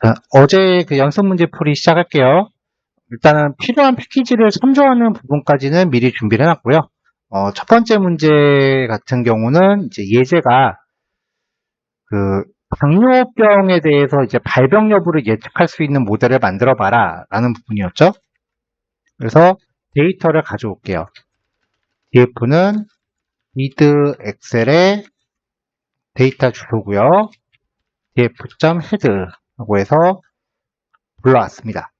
자, 어제 그 연습 문제 풀이 시작할게요. 일단은 필요한 패키지를 참조하는 부분까지는 미리 준비를 해놨고요. 첫 번째 문제 같은 경우는 이제 예제가 그 당뇨병에 대해서 이제 발병 여부를 예측할 수 있는 모델을 만들어 봐라 라는 부분이었죠. 그래서 데이터를 가져올게요. df는 read 엑셀의 데이터 주소고요. df.head라고 해서 불러왔습니다.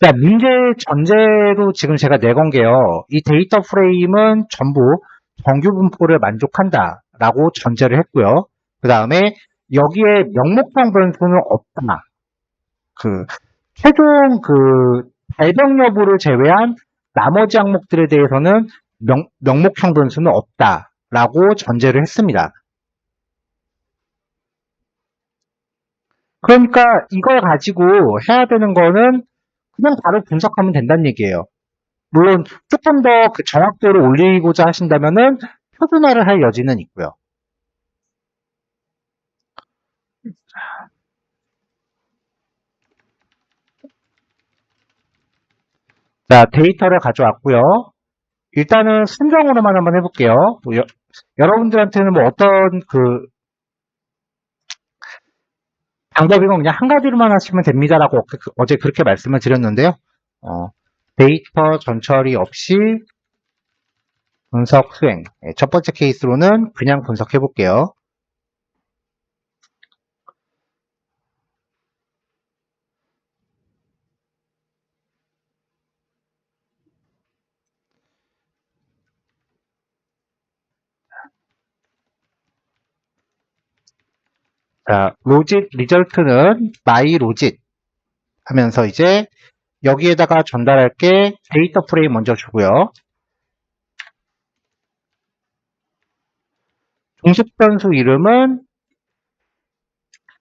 자, 문제 전제로 지금 제가 내건 게요. 이 데이터 프레임은 전부 정규 분포를 만족한다 라고 전제를 했고요. 그 다음에 여기에 명목형 변수는 없다. 최종 발병 여부를 제외한 나머지 항목들에 대해서는 명목형 변수는 없다 라고 전제를 했습니다. 그러니까 이걸 가지고 해야 되는 거는 그냥 바로 분석하면 된다는 얘기예요. 물론 조금 더 그 정확도를 올리고자 하신다면은 표준화를 할 여지는 있고요. 자, 데이터를 가져왔고요. 일단은 순정으로만 한번 해볼게요. 여러분들한테는 뭐 어떤 방법이건 그냥 한 가지로만 하시면 됩니다라고 어제 그렇게 말씀을 드렸는데요. 데이터 전처리 없이 분석 수행. 첫 번째 케이스로는 그냥 분석해 볼게요. 자, 로짓 리절트는 my 로짓 하면서 이제 여기에다가 전달할 게 데이터 프레임 먼저 주고요. 종식 변수 이름은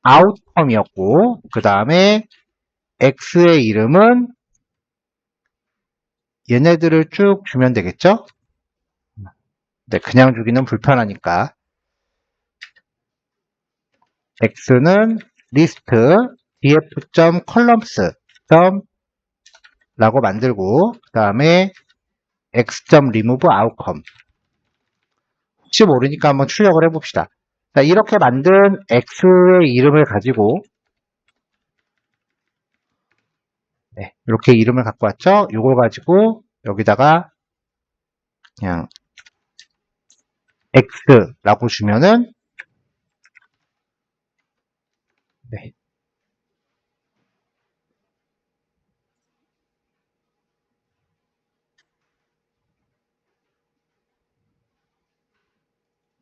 outcome이었고, 그 다음에 x의 이름은 얘네들을 쭉 주면 되겠죠? 네, 그냥 주기는 불편하니까. x는 list df.columns 라고 만들고, 그 다음에 x.remove outcome. 혹시 모르니까 한번 출력을 해봅시다. 자, 이렇게 만든 x의 이름을 가지고, 네, 이렇게 이름을 갖고 왔죠? 이걸 가지고 여기다가 그냥 x라고 주면은, 네,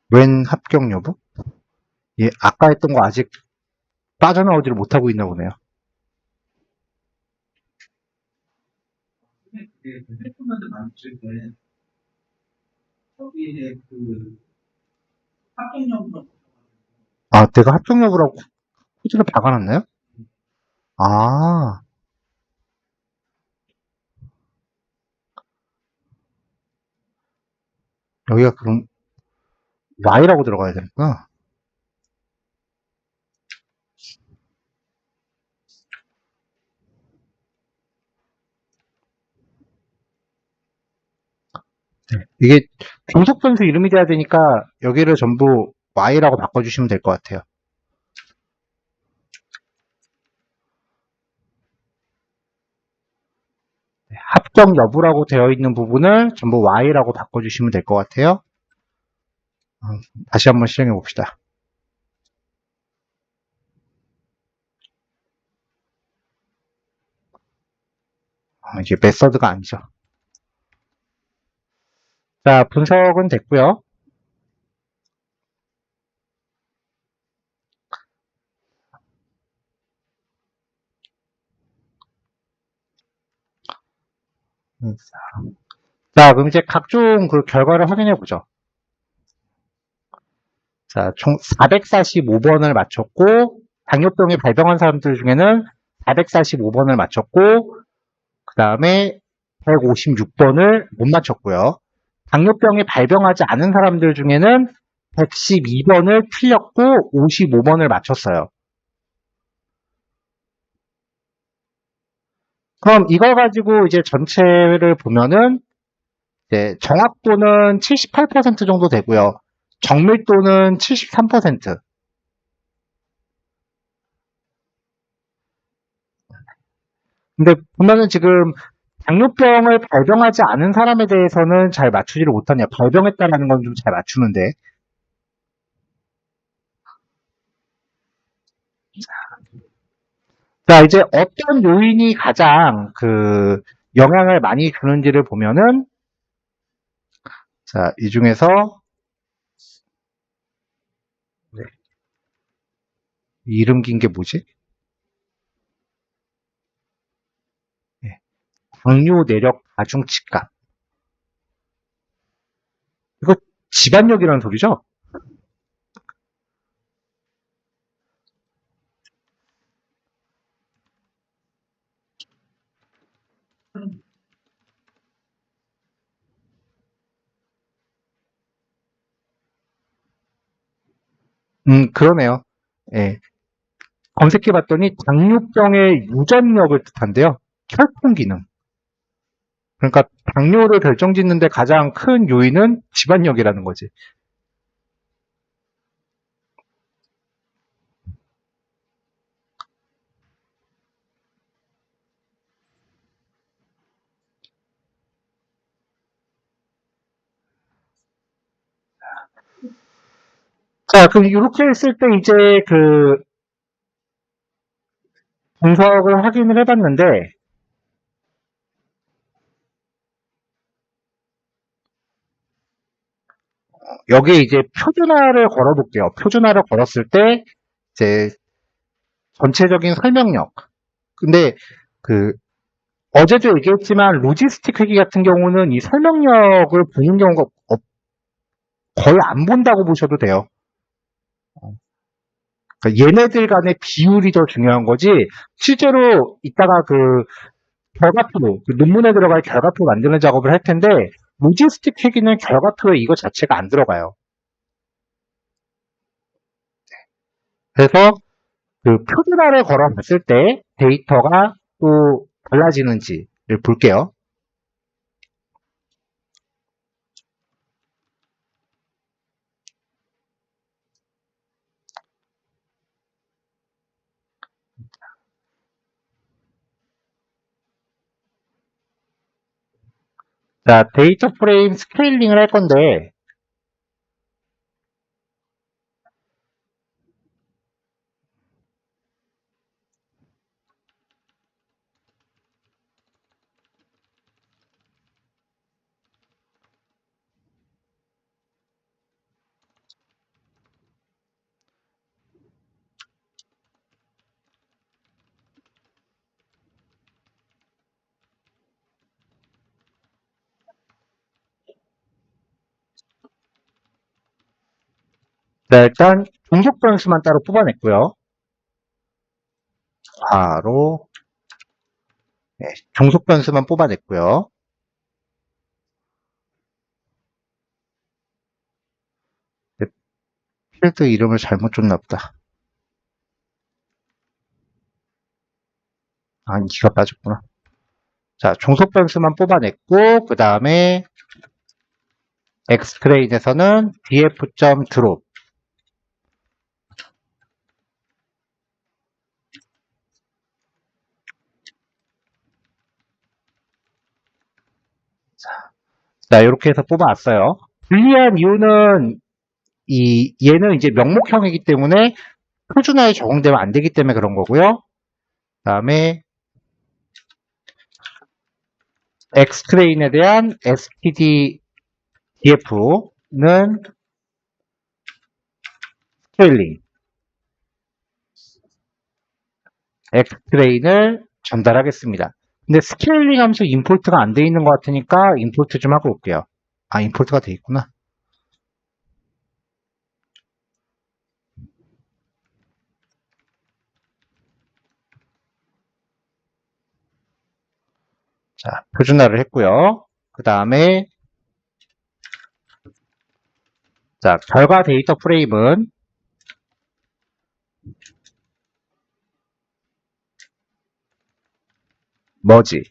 웬 합격 여부? 예, 아까 했던 거 아직 빠져나오지를 못하고 있나 보네요. 핸드폰한테 만들 때 거기에 합격 여부가 아, 내가 합격 여부라고 코드를 박아놨나요? 아, 여기가 그럼 y라고 들어가야 되는구나. 네, 이게 종속 변수 이름이 돼야 되니까 여기를 전부 y라고 바꿔주시면 될 것 같아요. 네, 합격 여부라고 되어 있는 부분을 전부 y라고 바꿔주시면 될 것 같아요. 다시 한번 실행해 봅시다. 이게 메서드가 아니죠. 자, 분석은 됐고요. 자, 그럼 이제 각종 그 결과를 확인해 보죠. 자, 총 445번을 맞췄고, 당뇨병이 발병한 사람들 중에는 445번을 맞췄고, 그 다음에 156번을 못 맞췄고요. 당뇨병이 발병하지 않은 사람들 중에는 112번을 틀렸고 55번을 맞췄어요. 그럼 이걸 가지고 이제 전체를 보면은 이제 정확도는 78% 정도 되고요. 정밀도는 73%. 근데 보면은 지금 당뇨병을 발병하지 않은 사람에 대해서는 잘 맞추지를 못하네요. 발병했다라는 건 좀 잘 맞추는데. 자, 이제 어떤 요인이 가장 그 영향을 많이 주는지를 보면은, 자, 이 중에서, 네, 이름 긴 게 뭐지? 네, 당뇨 내력 가중 치과. 이거 집안력이라는 소리죠? 그러네요. 예. 검색해 봤더니 당뇨병의 유전력을 뜻한데요. 혈통 기능. 그러니까 당뇨를 결정짓는데 가장 큰 요인은 집안력이라는 거지. 자, 그럼 이렇게 했을 때 이제 그 분석을 확인을 해봤는데, 여기에 이제 표준화를 걸어볼게요. 표준화를 걸었을 때, 이제 전체적인 설명력. 근데 그 어제도 얘기했지만 로지스틱 회계 같은 경우는 이 설명력을 보는 경우가 거의 안 본다고 보셔도 돼요. 그러니까 얘네들 간의 비율이 더 중요한 거지. 실제로 이따가 그 결과표, 그 논문에 들어갈 결과표 만드는 작업을 할 텐데 로지스틱 회계는 결과표에 이거 자체가 안 들어가요. 그래서 그 표준화를 걸어봤을 때 데이터가 또 달라지는지를 볼게요. 자, 데이터 프레임 스케일링을 할 건데, 자, 일단 종속 변수만 따로 뽑아냈고요. 바로 네, 종속 변수만 뽑아냈고요. 네, 필드 이름을 잘못 줬나 보다. 아, 기가 빠졌구나. 자, 종속 변수만 뽑아냈고, 그 다음에 엑스트레인에서는 df.drop. 자, 이렇게 해서 뽑아왔어요. 불리한 이유는 얘는 이제 명목형이기 때문에 표준화에 적용되면 안 되기 때문에 그런 거고요. 그 다음에 엑스트레인에 대한 std df는 스케일링, 엑스트레인을 전달하겠습니다. 근데 스케일링 하면서 임포트가 안 돼 있는 것 같으니까 임포트 좀 하고 올게요. 아, 임포트가 돼 있구나. 자, 표준화를 했고요. 그 다음에 자, 결과 데이터 프레임은 뭐지?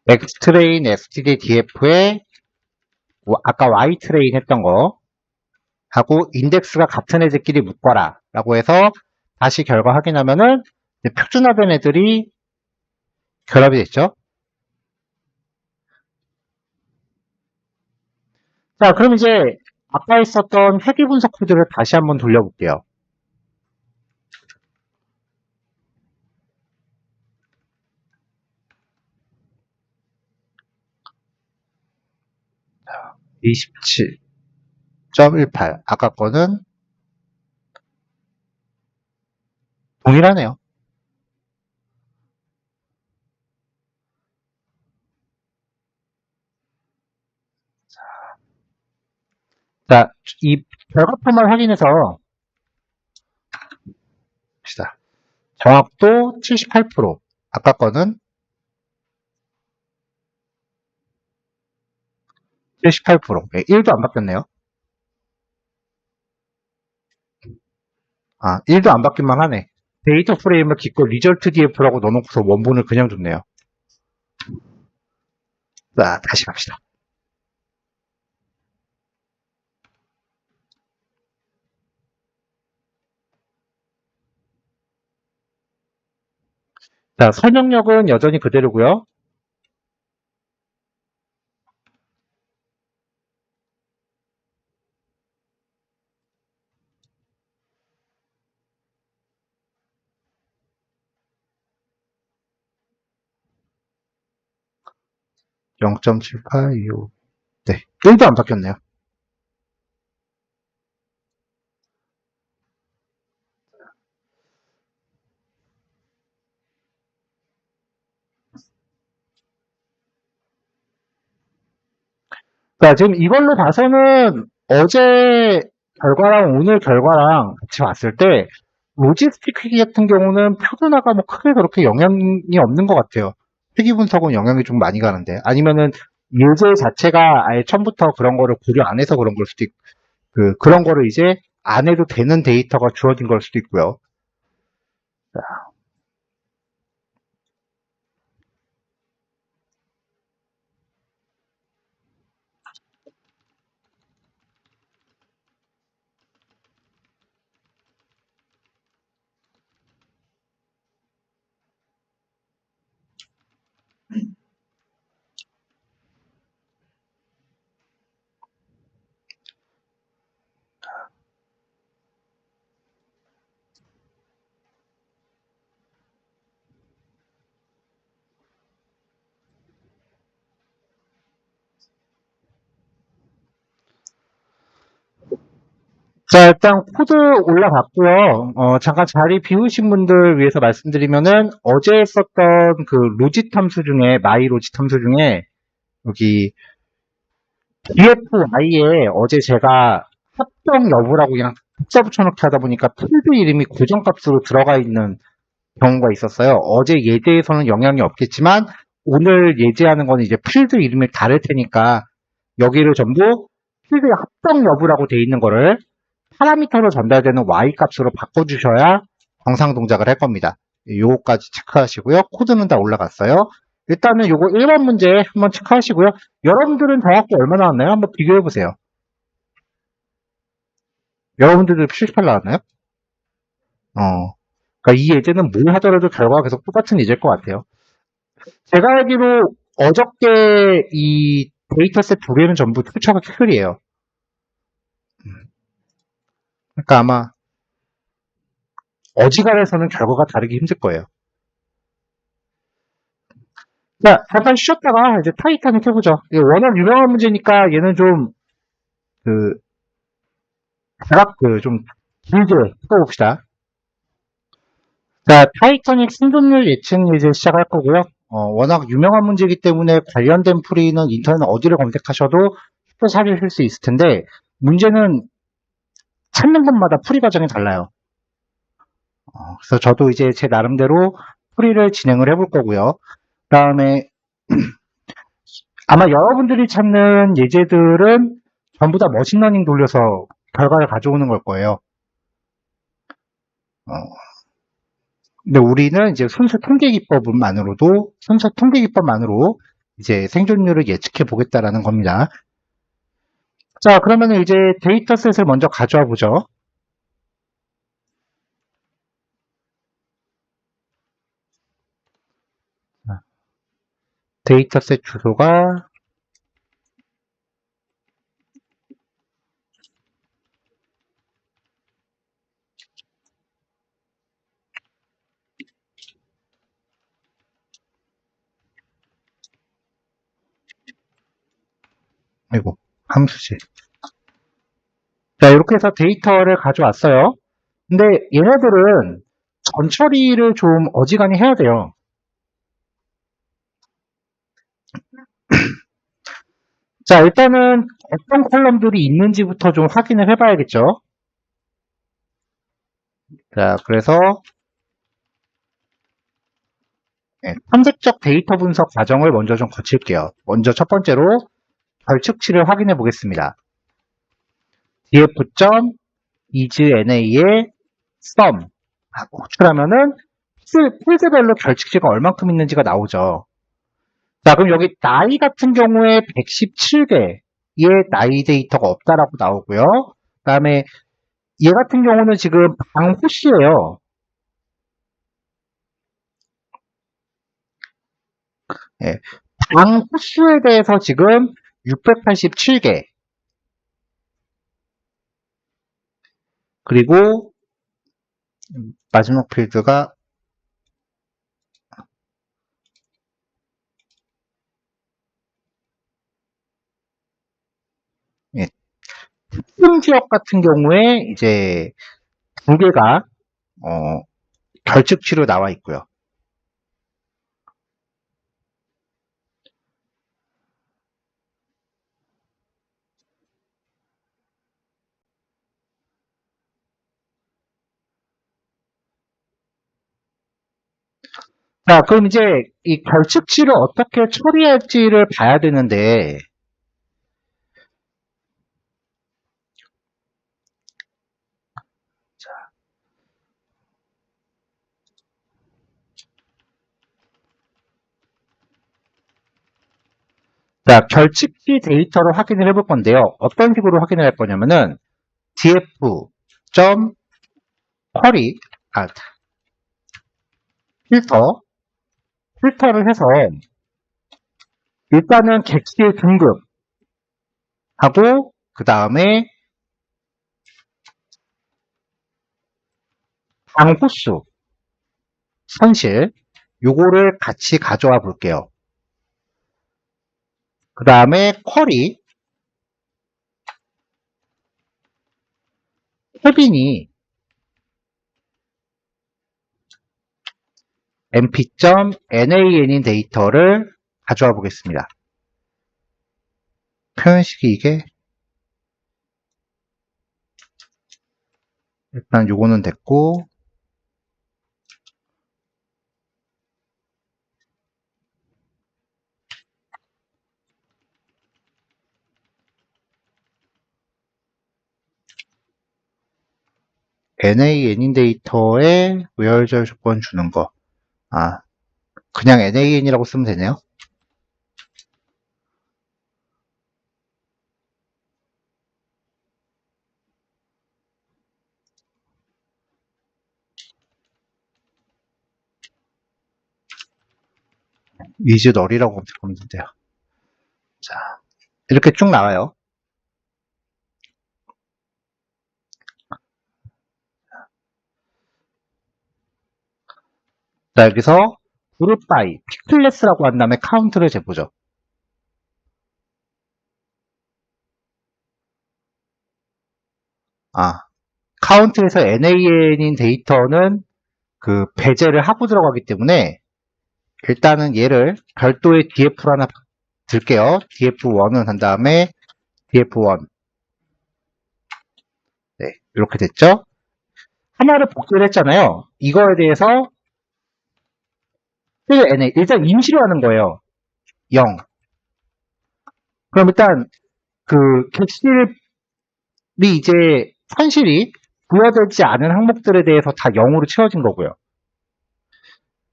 X트레인, std, df에 아까 Y트레인 했던 거 하고 인덱스가 같은 애들끼리 묶어라 라고 해서 다시 결과 확인하면은 표준화된 애들이 결합이 됐죠. 자, 그럼 이제 아까 있었던 회귀 분석 코드를 다시 한번 돌려볼게요. 자, 27.18 아까 거는 동일하네요. 자, 이 결과표만 확인해서 봅시다. 정확도 78%. 아까 거는 78%. 1도 안 바뀌었네요. 아, 1도 안 바뀐만 하네. 데이터 프레임을 기껏 리절트 DF라고 넣어놓고서 원본을 그냥 줬네요. 자, 다시 갑시다. 자, 설명력은 여전히 그대로고요. (0.7825) 네, 1도 안 바뀌었네요. 자, 지금 이걸로 봐서는 어제 결과랑 오늘 결과랑 같이 봤을 때 로지스틱 회계 같은 경우는 표준화가 뭐 크게 그렇게 영향이 없는 것 같아요. 회계 분석은 영향이 좀 많이 가는데 아니면은 예제 자체가 아예 처음부터 그런 거를 고려 안 해서 그런 걸 수도 있고 그런 거를 이제 안 해도 되는 데이터가 주어진 걸 수도 있고요. 자, 일단 코드 올라갔고요. 잠깐 자리 비우신 분들 위해서 말씀드리면은 어제 썼던 그 로짓 함수 중에 마이 로짓 함수 중에 여기 dfy에 어제 제가 합정 여부라고 그냥 숫자 붙여넣기 하다 보니까 필드 이름이 고정값으로 들어가 있는 경우가 있었어요. 어제 예제에서는 영향이 없겠지만 오늘 예제하는 거는 이제 필드 이름이 다를 테니까 여기를 전부 필드의 합정 여부라고 돼 있는 거를 파라미터로 전달되는 y 값으로 바꿔주셔야 정상 동작을 할 겁니다. 요거까지 체크하시고요. 코드는 다 올라갔어요. 일단은 요거 1번 문제 한번 체크하시고요. 여러분들은 정확히 얼마 나왔나요? 한번 비교해 보세요. 여러분들도 78 나왔나요? 그러니까 이 예제는 뭘 하더라도 결과가 계속 똑같은 예제일 것 같아요. 제가 알기로 어저께 이 데이터셋 두 개는 전부 출처가 캐글이에요. 그러니까 아마 어지간해서는 결과가 다르기 힘들 거예요. 자, 잠깐 쉬었다가 이제 타이타닉 해보죠. 이게 워낙 유명한 문제니까 얘는 좀, 그, 좀 길게 풀어봅시다. 자, 타이타닉 생존율 예측 이제 시작할 거고요. 워낙 유명한 문제이기 때문에 관련된 풀이는 인터넷 어디를 검색하셔도 쉽게 찾으실 수 있을 텐데, 문제는 찾는 것마다 풀이 과정이 달라요. 그래서 저도 이제 제 나름대로 풀이를 진행을 해볼 거고요. 그 다음에 아마 여러분들이 찾는 예제들은 전부 다 머신러닝 돌려서 결과를 가져오는 걸 거예요. 근데 우리는 이제 순수 통계 기법만으로 이제 생존율을 예측해 보겠다라는 겁니다. 자, 그러면 이제 데이터셋을 먼저 가져와 보죠. 데이터셋 주소가 아이고, 함수지. 자, 이렇게 해서 데이터를 가져왔어요. 근데 얘네들은 전처리를 좀 어지간히 해야 돼요. 자, 일단은 어떤 컬럼들이 있는지부터 좀 확인을 해봐야겠죠. 자, 그래서 탐색적 데이터 분석 과정을 먼저 좀 거칠게요. 먼저 첫 번째로 결측치를 확인해 보겠습니다. df.isNa의 sum 하고 호출하면은 필드별로 결측치가 얼만큼 있는지가 나오죠. 자, 그럼 여기 나이 같은 경우에 117개의 나이 데이터가 없다라고 나오고요. 그 다음에 얘 같은 경우는 지금 방호씨예요. 예, 방호수에 대해서 지금 687개. 그리고 마지막 필드가 예, 특정 지역 같은 경우에 이제 두 개가 결측치로 나와 있고요. 자, 그럼 이제 이 결측치를 어떻게 처리할지를 봐야 되는데, 자, 결측치 데이터를 확인을 해볼 건데요. 어떤 식으로 확인을 할 거냐면은 df.query 필터를 해서 일단은 객실 등급하고 그 다음에 방호수 선실 요거를 같이 가져와 볼게요. 그 다음에 쿼리 케빈이 mp.nan인 데이터를 가져와 보겠습니다. 표현식이 이게 일단 요거는 됐고 nan인 데이터에 외열절 조건 주는 거. 아, 그냥 nan이라고 쓰면 되네요. is null이라고 검색하면 돼요. 자, 이렇게 쭉 나와요. 자, 여기서 group by 픽클래스라고 한 다음에 카운트를 재보죠. 카운트에서 nan인 데이터는 그 배제를 하고 들어가기 때문에 일단은 얘를 별도의 df로 하나 들게요. df1은 한 다음에 df1. 네, 이렇게 됐죠? 하나를 복제를 했잖아요. 이거에 대해서 na 일단 임시로 하는 거예요. 0. 그럼 일단 그 객실이 이제 현실이 부여되지 않은 항목들에 대해서 다 0으로 채워진 거고요.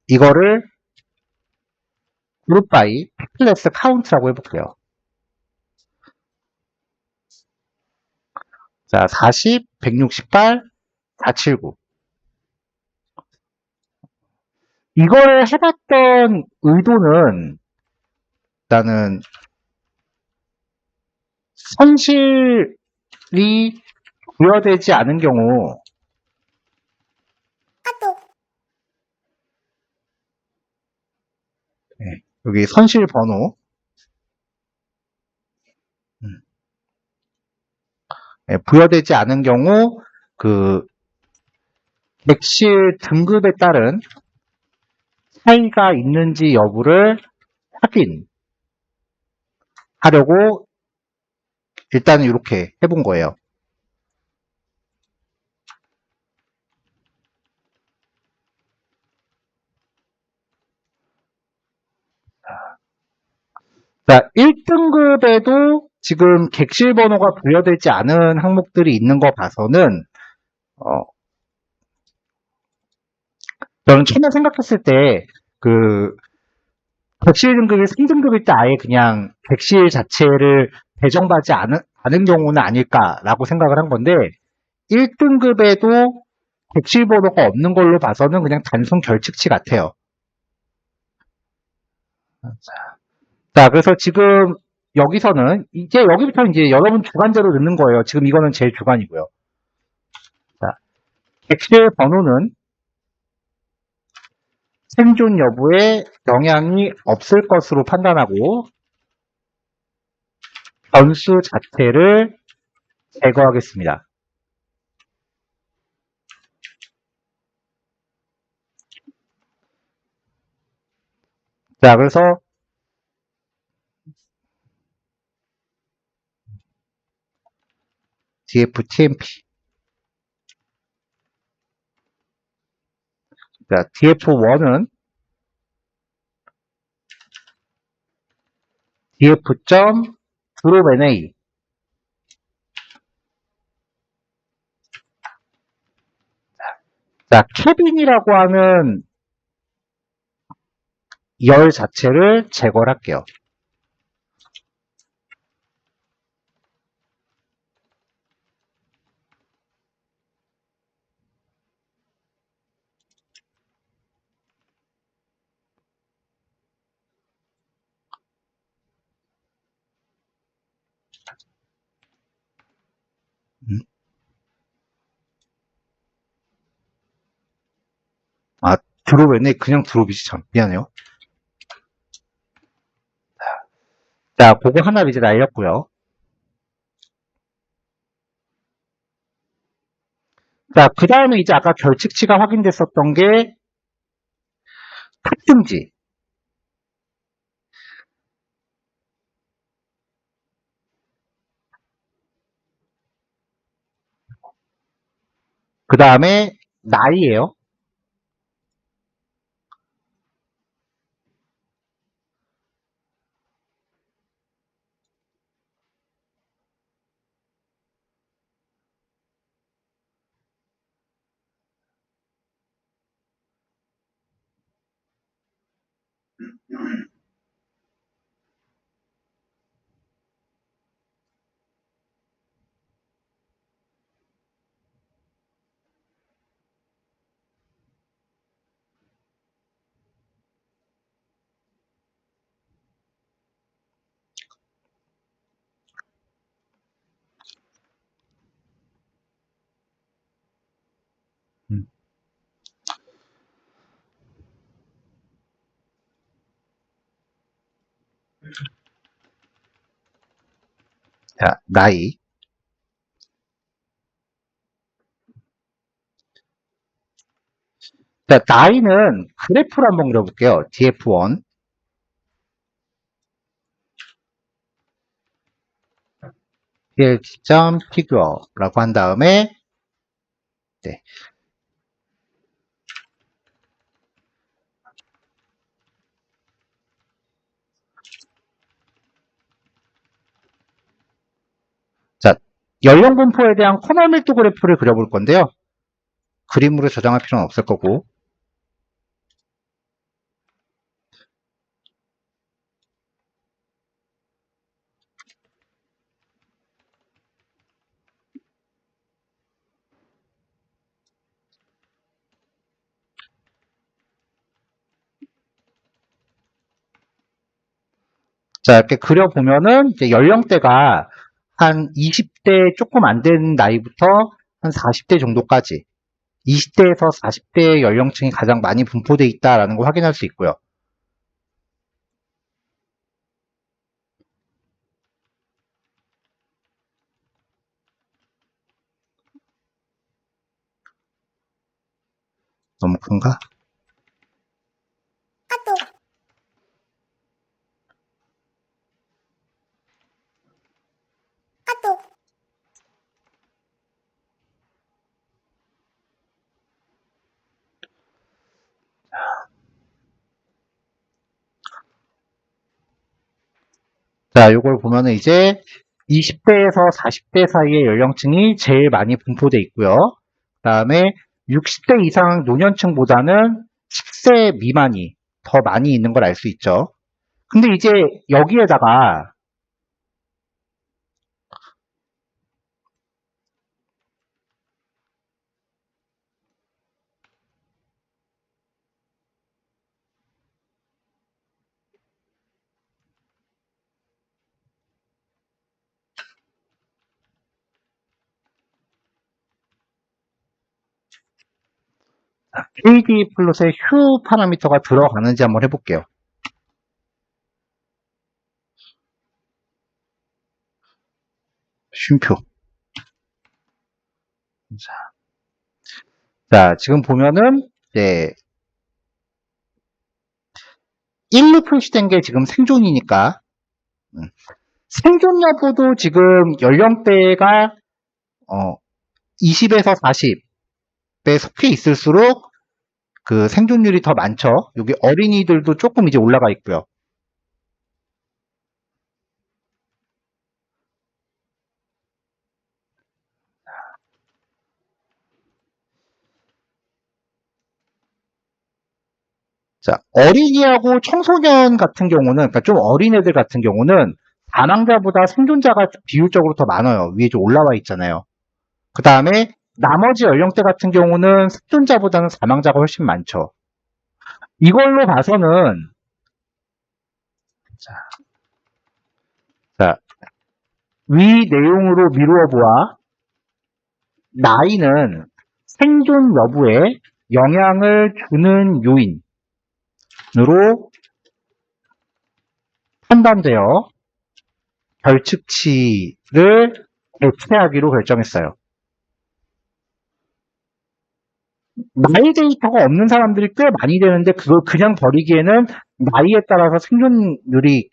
이거를 그룹 바이 클래스 카운트라고 해볼게요. 자, 40, 168, 479. 이걸 해봤던 의도는 일단은 선실이 부여되지 않은 경우 네, 여기 선실 번호 네, 부여되지 않은 경우 그 객실 등급에 따른 차이가 있는지 여부를 확인하려고 일단은 이렇게 해본 거예요. 자, 1등급에도 지금 객실 번호가 부여되지 않은 항목들이 있는 거 봐서는 어, 저는 처음에 생각했을 때 그 객실 등급이 3등급일 때 아예 그냥 객실 자체를 배정받지 않은 경우는 아닐까라고 생각을 한 건데 1등급에도 객실 번호가 없는 걸로 봐서는 그냥 단순 결측치 같아요. 자, 그래서 지금 여기서는 이제 여기부터 이제 여러분 주관대로 넣는 거예요. 지금 이거는 제 주관이고요. 자, 객실 번호는 생존 여부에 영향이 없을 것으로 판단하고 변수 자체를 제거하겠습니다. 자, 그래서 df_tmp. 자, df1은 df.dropNA. 자, 캐빈이라고 하는 열 자체를 제거를 할게요. 아, 드롭NA 그냥 드롭이지 참. 미안해요. 자, 그거 하나 이제 날렸고요. 자, 그 다음에 이제 아까 결측치가 확인됐었던 게 탑등지. 그 다음에 나이예요. 자, 나이. 자, 나이는 그래프를 한번 그려볼게요. df1. plt.figure라고 한 다음에 네. 연령 분포에 대한 코너 밀도 그래프를 그려볼 건데요. 그림으로 저장할 필요는 없을 거고. 자, 이렇게 그려보면은 이제 연령대가 한 20대 조금 안 된 나이부터 한 40대 정도까지 20대에서 40대 연령층이 가장 많이 분포되어 있다라는 걸 확인할 수 있고요. 너무 큰가? 자, 이걸 보면은 이제 20대에서 40대 사이의 연령층이 제일 많이 분포되어 있고요. 그 다음에 60대 이상 노년층보다는 10세 미만이 더 많이 있는 걸 알 수 있죠. 근데 이제 여기에다가 KD 플롯의 휴 파라미터가 들어가는지 한번 해볼게요. 쉼표. 자, 지금 보면은 이제 1로 표시된 게 지금 생존이니까 생존 여부도 지금 연령대가 20에서 40에 속해 있을수록 그 생존율이 더 많죠. 여기 어린이들도 조금 이제 올라가 있고요. 자, 어린이하고 청소년 같은 경우는, 그러니까 좀 어린 애들 같은 경우는 사망자보다 생존자가 비율적으로 더 많아요. 위에 좀 올라와 있잖아요. 그 다음에 나머지 연령대 같은 경우는 생존자보다는 사망자가 훨씬 많죠. 이걸로 봐서는 자, 위 내용으로 미루어 보아 나이는 생존 여부에 영향을 주는 요인으로 판단되어 결측치를 대체하기로 결정했어요. 나이 데이터가 없는 사람들이 꽤 많이 되는데 그걸 그냥 버리기에는 나이에 따라서 생존율이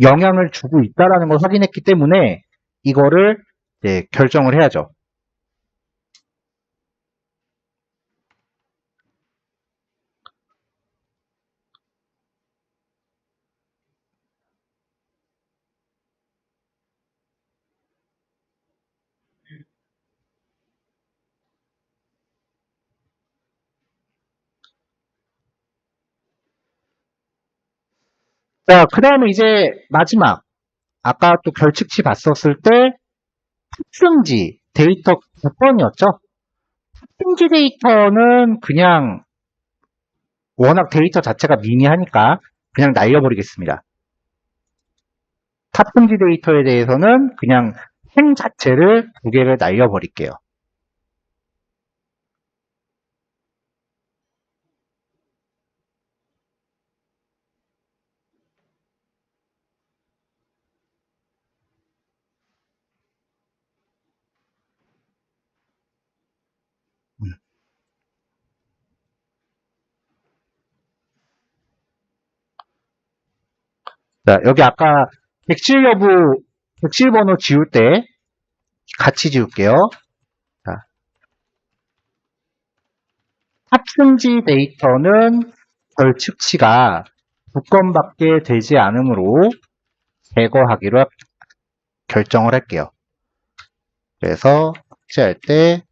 영향을 주고 있다는 걸 확인했기 때문에 이거를 이제 결정을 해야죠. 자, 그 다음에 이제 마지막 아까 또 결측치 봤었을 때 탑승지 데이터 9번이었죠? 탑승지 데이터는 그냥 워낙 데이터 자체가 미미하니까 그냥 날려버리겠습니다. 탑승지 데이터에 대해서는 그냥 행 자체를 두 개를 날려버릴게요. 자, 여기 아까 객실 여부, 객실 번호 지울 때 같이 지울게요. 자, 탑승지 데이터는 결측치가 2건밖에 되지 않으므로 제거하기로 결정을 할게요. 그래서 삭제할 때,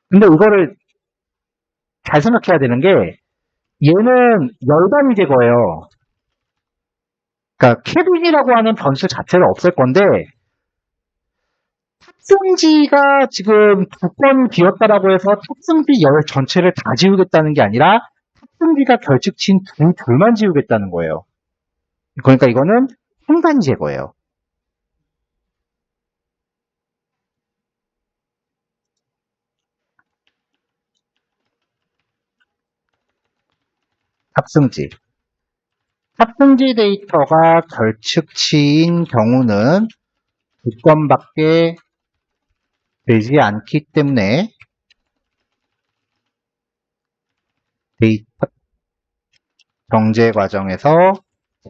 근데 이거를 잘 생각해야 되는 게, 얘는 열감이 제거예요. 그러니까 캐빈이라고 하는 변수 자체를 없앨 건데, 탑승지가 지금 두 건 비었다라고 해서 탑승지 열 전체를 다 지우겠다는 게 아니라 탑승지가 결측치인 두 줄만 지우겠다는 거예요. 그러니까 이거는 행간 제거예요. 탑승지. 탑승지 데이터가 결측치인 경우는 두 건밖에 되지 않기 때문에 데이터 정제 과정에서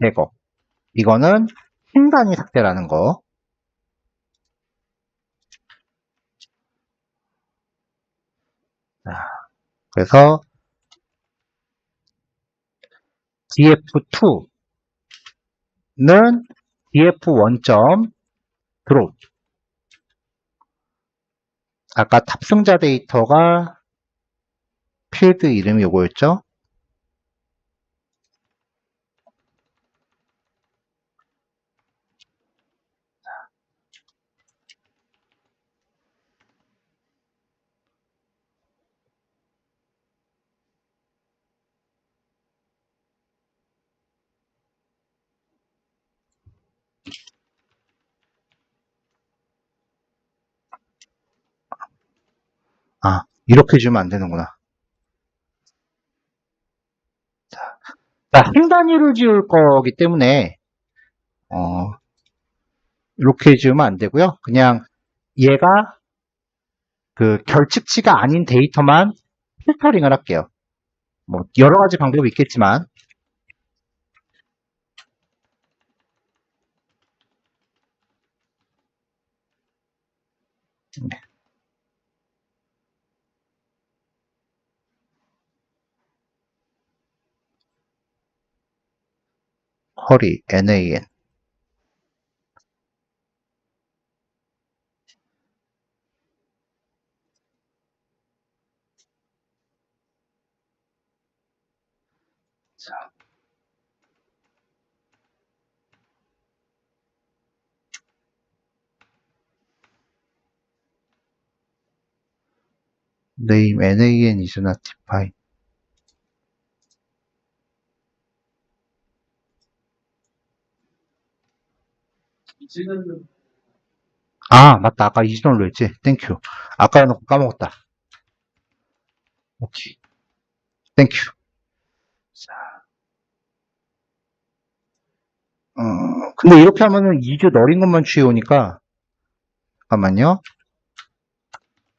제거. 이거는 행간이 삭제라는 거. 자, 그래서 df2는 df1점 드롭. 아까 탑승자 데이터가 필드 이름이 요거였죠? 아, 이렇게 주면 안 되는구나. 자, 행 단위로 지울 거기 때문에 이렇게 지우면 안 되고요. 그냥 얘가 그 결측치가 아닌 데이터만 필터링을 할게요. 뭐 여러 가지 방법이 있겠지만 허리 NAN name NAN is not defined. 지금 아, 맞다. 아까 이진원로 했지. 땡큐. 아까 해놓고 까먹었다. 오케이. 땡큐. 근데 이렇게 하면은 2주 너린 것만 취해오니까 잠깐만요.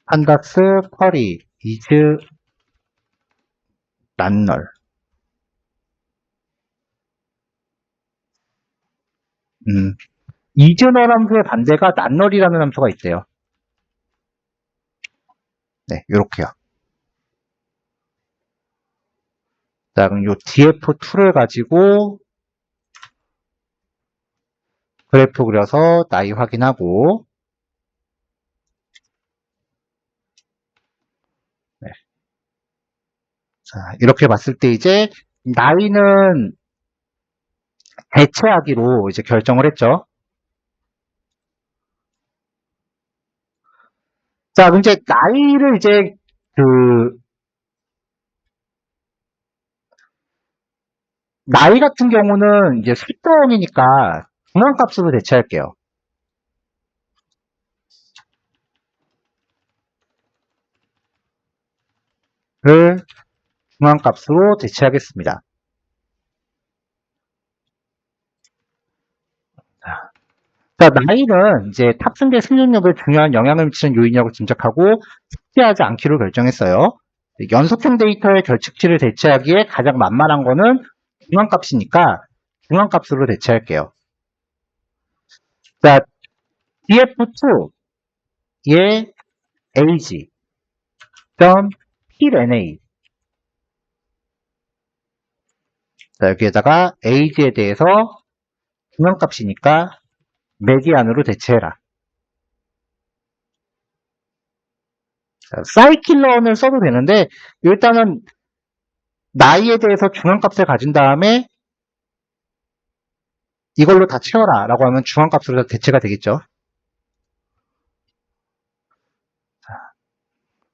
판다스 쿼리 is 란널. 이즈널 함수의 반대가 란널이라는 함수가 있대요. 네, 요렇게요. 자, 그럼 요 df2를 가지고 그래프 그려서 나이 확인하고 네. 자, 이렇게 봤을 때 이제 나이는 대체하기로 이제 결정을 했죠. 자, 그럼 이제 나이를 이제 그 나이 같은 경우는 이제 숫자형이니까 중앙값으로 대체할게요. 를 중앙값으로 대체하겠습니다. 자, 나이는 이제 탑승대 승률력에 중요한 영향을 미치는 요인이라고 짐작하고 삭제하지 않기로 결정했어요. 연속형 데이터의 결측치를 대체하기에 가장 만만한 거는 중앙값이니까 중앙값으로 대체할게요. 자, df2의 ag 점 필NA 자, 여기에다가 age에 대해서 중앙값이니까 메디안으로 대체해라. 자, 사이클런을 써도 되는데 일단은 나이에 대해서 중앙값을 가진 다음에 이걸로 다 채워라 라고 하면 중앙값으로 다 대체가 되겠죠.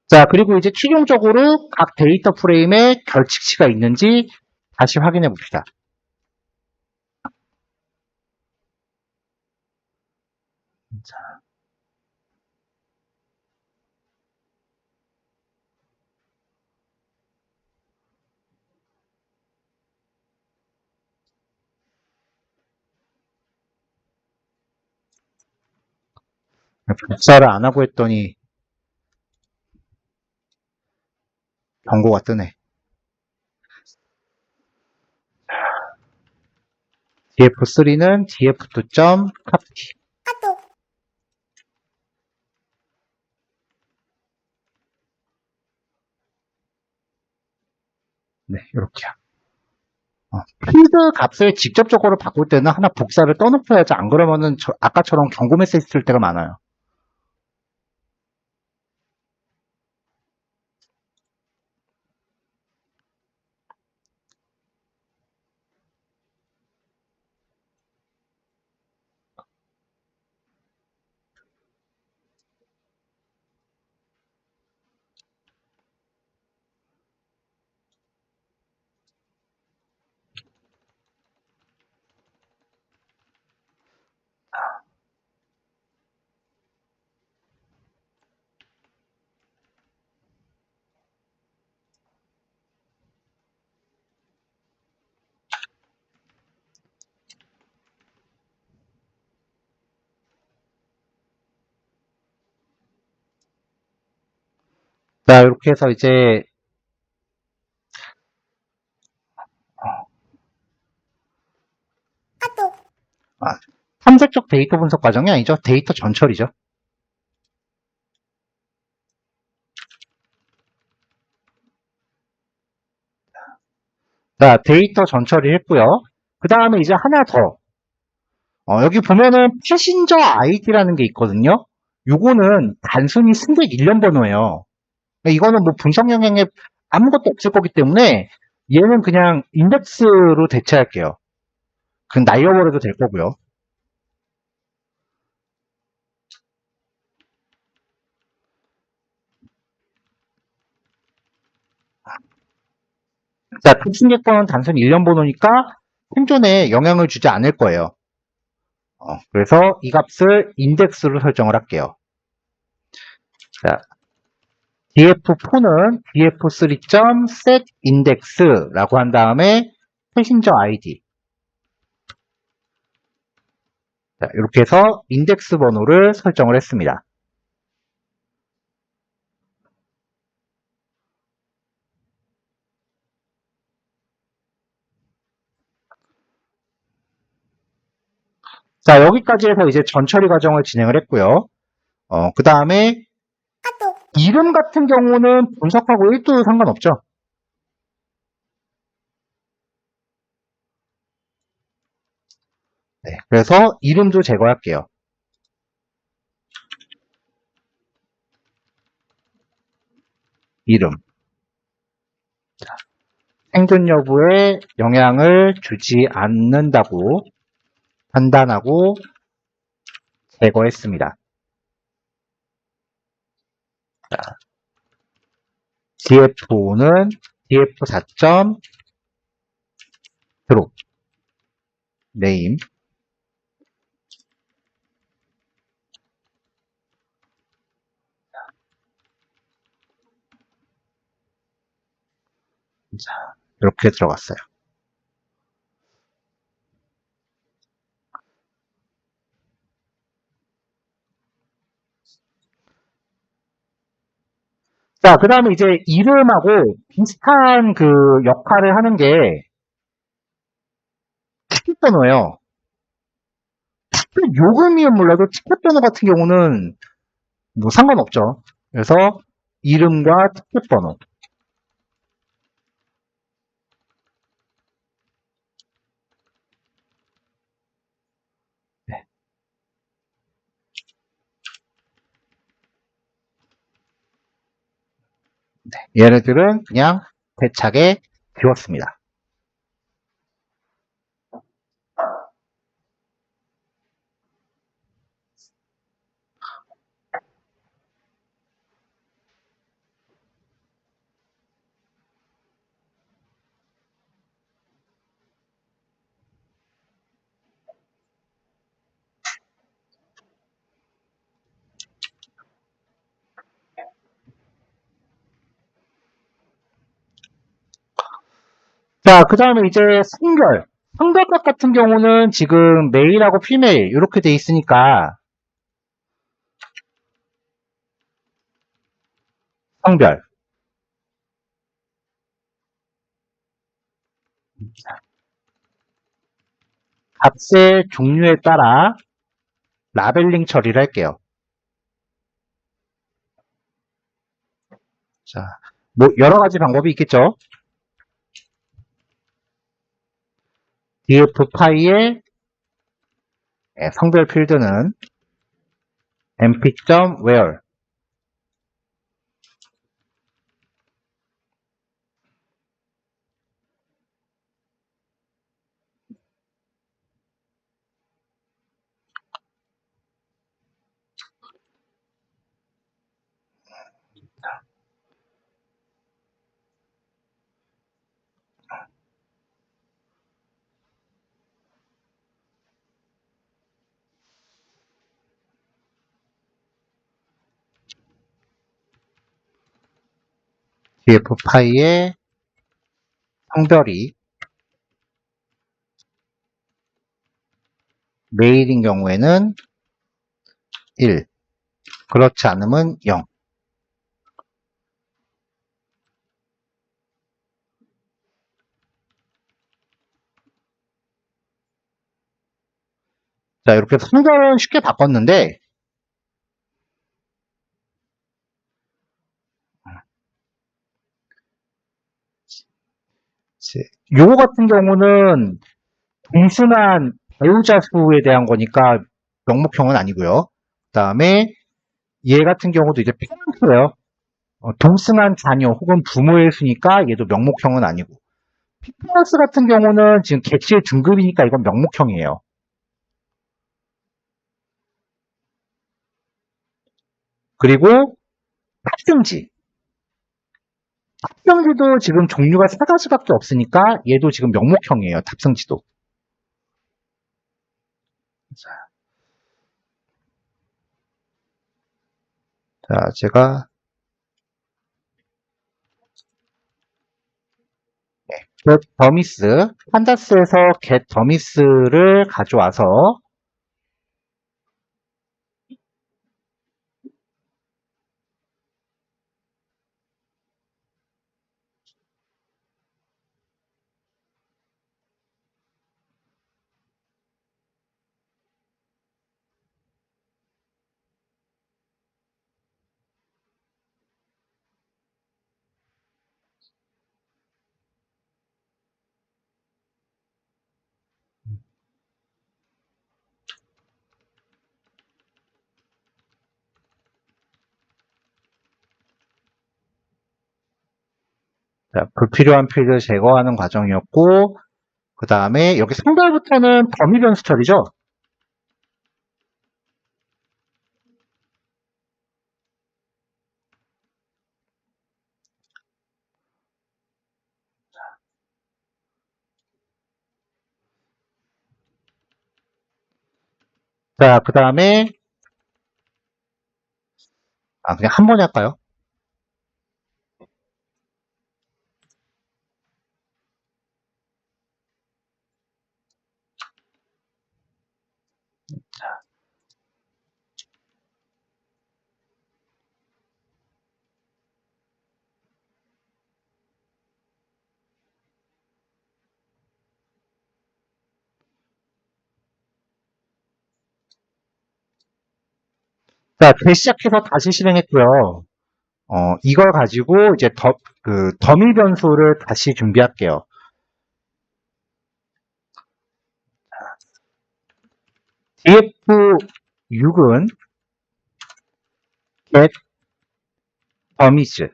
자, 그리고 이제 최종적으로 각 데이터 프레임에 결칙치가 있는지 다시 확인해 봅시다. 복사를 안 하고 했더니 경고가 뜨네. df3는 df2.copy. 네, 이렇게요. 필드 값을 직접적으로 바꿀 때는 하나 복사를 떠놓고야지, 안 그러면은 아까처럼 경고 메시지 쓸 때가 많아요. 자, 이렇게 해서 이제 탐색적 데이터 분석 과정이 아니죠. 데이터 전처리죠. 자, 데이터 전처리 했고요. 그 다음에 이제 하나 더. 여기 보면은 패신저 아이디라는 게 있거든요. 요거는 단순히 승객 일련 번호예요. 이거는 뭐 분석 영향에 아무것도 없을 거기 때문에 얘는 그냥 인덱스로 대체할게요. 그건 날려버려도 될 거고요. 자, 승객 번호는 단순히 일련 번호니까 생존에 영향을 주지 않을 거예요. 그래서 이 값을 인덱스로 설정을 할게요. 자, df4는 df3.setIndex라고 한 다음에 패신저 ID. 자, 이렇게 해서 인덱스 번호를 설정을 했습니다. 자, 여기까지 해서 이제 전처리 과정을 진행을 했고요. 그 다음에 이름 같은 경우는 분석하고 1도 상관없죠. 네, 그래서 이름도 제거할게요. 이름. 자, 생존 여부에 영향을 주지 않는다고 판단하고 제거했습니다. 자, df5는 df4. drop name. 자, 이렇게 들어갔어요. 자, 그 다음에 이제 이름하고 비슷한 그 역할을 하는 게 티켓 번호예요. 티켓 요금이면 몰라도 티켓 번호 같은 경우는 뭐 상관없죠. 그래서 이름과 티켓 번호. 얘네들은 그냥 대차게 지웠습니다. 자, 그 다음에 이제 성별. 성별값 같은 경우는 지금 메일하고 피메일 이렇게 돼 있으니까 성별. 값의 종류에 따라 라벨링 처리를 할게요. 자, 뭐 여러 가지 방법이 있겠죠. df 파이의 성별 필드는 mp.where. df 파이의 성별이 메일인 경우에는 1, 그렇지 않으면 0. 자, 이렇게 성별은 쉽게 바꿨는데 요거 같은 경우는 동순한 배우자 수에 대한 거니까 명목형은 아니고요. 그 다음에 얘 같은 경우도 이제 페넌트예요. 동승한 자녀 혹은 부모의 수니까 얘도 명목형은 아니고, 피플러스 같은 경우는 지금 객실 등급이니까 이건 명목형이에요. 그리고 탑승지. 탑승지도 지금 종류가 세 가지밖에 없으니까 얘도 지금 명목형이에요. 탑승지도. 자, 제가 get 더미스, 판다스에서 get 더미스를 가져와서 자, 불필요한 필드 제거하는 과정이었고, 그 다음에 여기 성별부터는 범위 변수 처리죠. 자, 그 다음에 그냥 한 번에 할까요? 자, 재시작해서 다시 실행했고요. 이걸 가지고 이제 더미 변수를 다시 준비할게요. df6은 get 더미즈.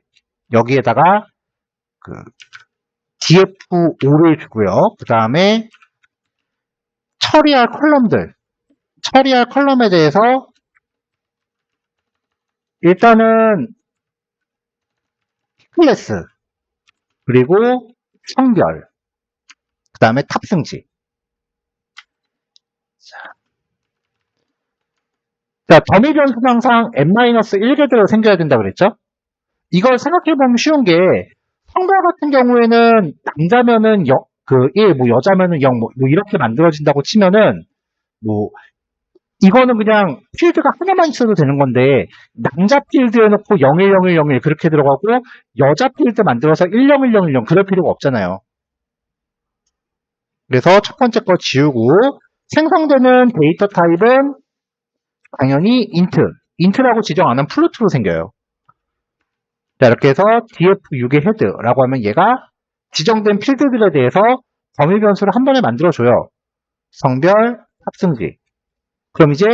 여기에다가 그 df5를 주고요. 그 다음에 처리할 컬럼에 대해서 일단은 클래스, 그리고 성별, 그 다음에 탑승지. 자, 더미 변수는 항상 n-1개대로 생겨야 된다 그랬죠? 이걸 생각해보면 쉬운 게, 성별 같은 경우에는 남자면은 1, 뭐 여자면은 0, 뭐 이렇게 만들어진다고 치면은, 뭐, 이거는 그냥 필드가 하나만 있어도 되는 건데, 남자 필드 해놓고 01011 그렇게 들어가고, 여자 필드 만들어서 10110 그럴 필요가 없잖아요. 그래서 첫 번째 거 지우고, 생성되는 데이터 타입은 당연히 int라고 지정 안 하면 플루트로 생겨요. 자, 이렇게 해서 df6의 헤드라고 하면 얘가 지정된 필드들에 대해서 범위 변수를 한 번에 만들어줘요. 성별, 탑승지. 그럼 이제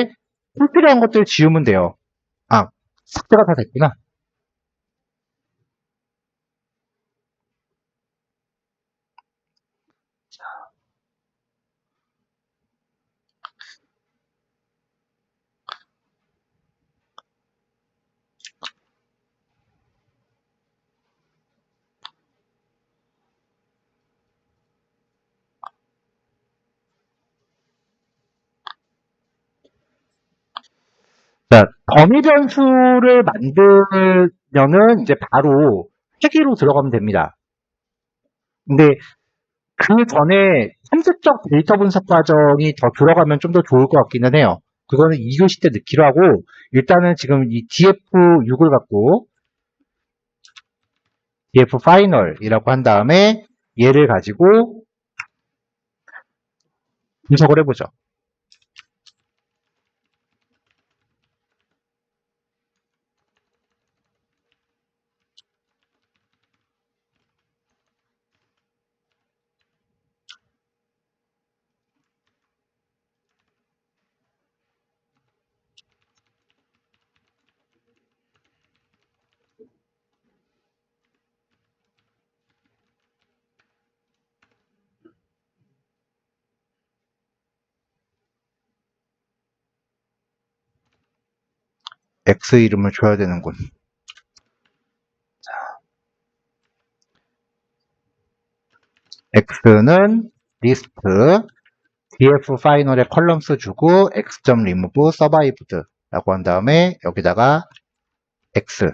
불필요한 것들 지우면 돼요. 아, 삭제가 다 됐구나. 자, 범위 변수를 만들면은 이제 바로 회계로 들어가면 됩니다. 근데 그 전에 탐색적 데이터 분석 과정이 더 들어가면 좀 더 좋을 것 같기는 해요. 그거는 2교시 때 넣기로 하고, 일단은 지금 이 df6을 갖고 df 파이널이라고 한 다음에 얘를 가지고 분석을 해보죠. X 이름을 줘야 되는군. X는 리스트, df 파이널에 컬럼수 주고 x.remove survived 라고 한 다음에 여기다가 x,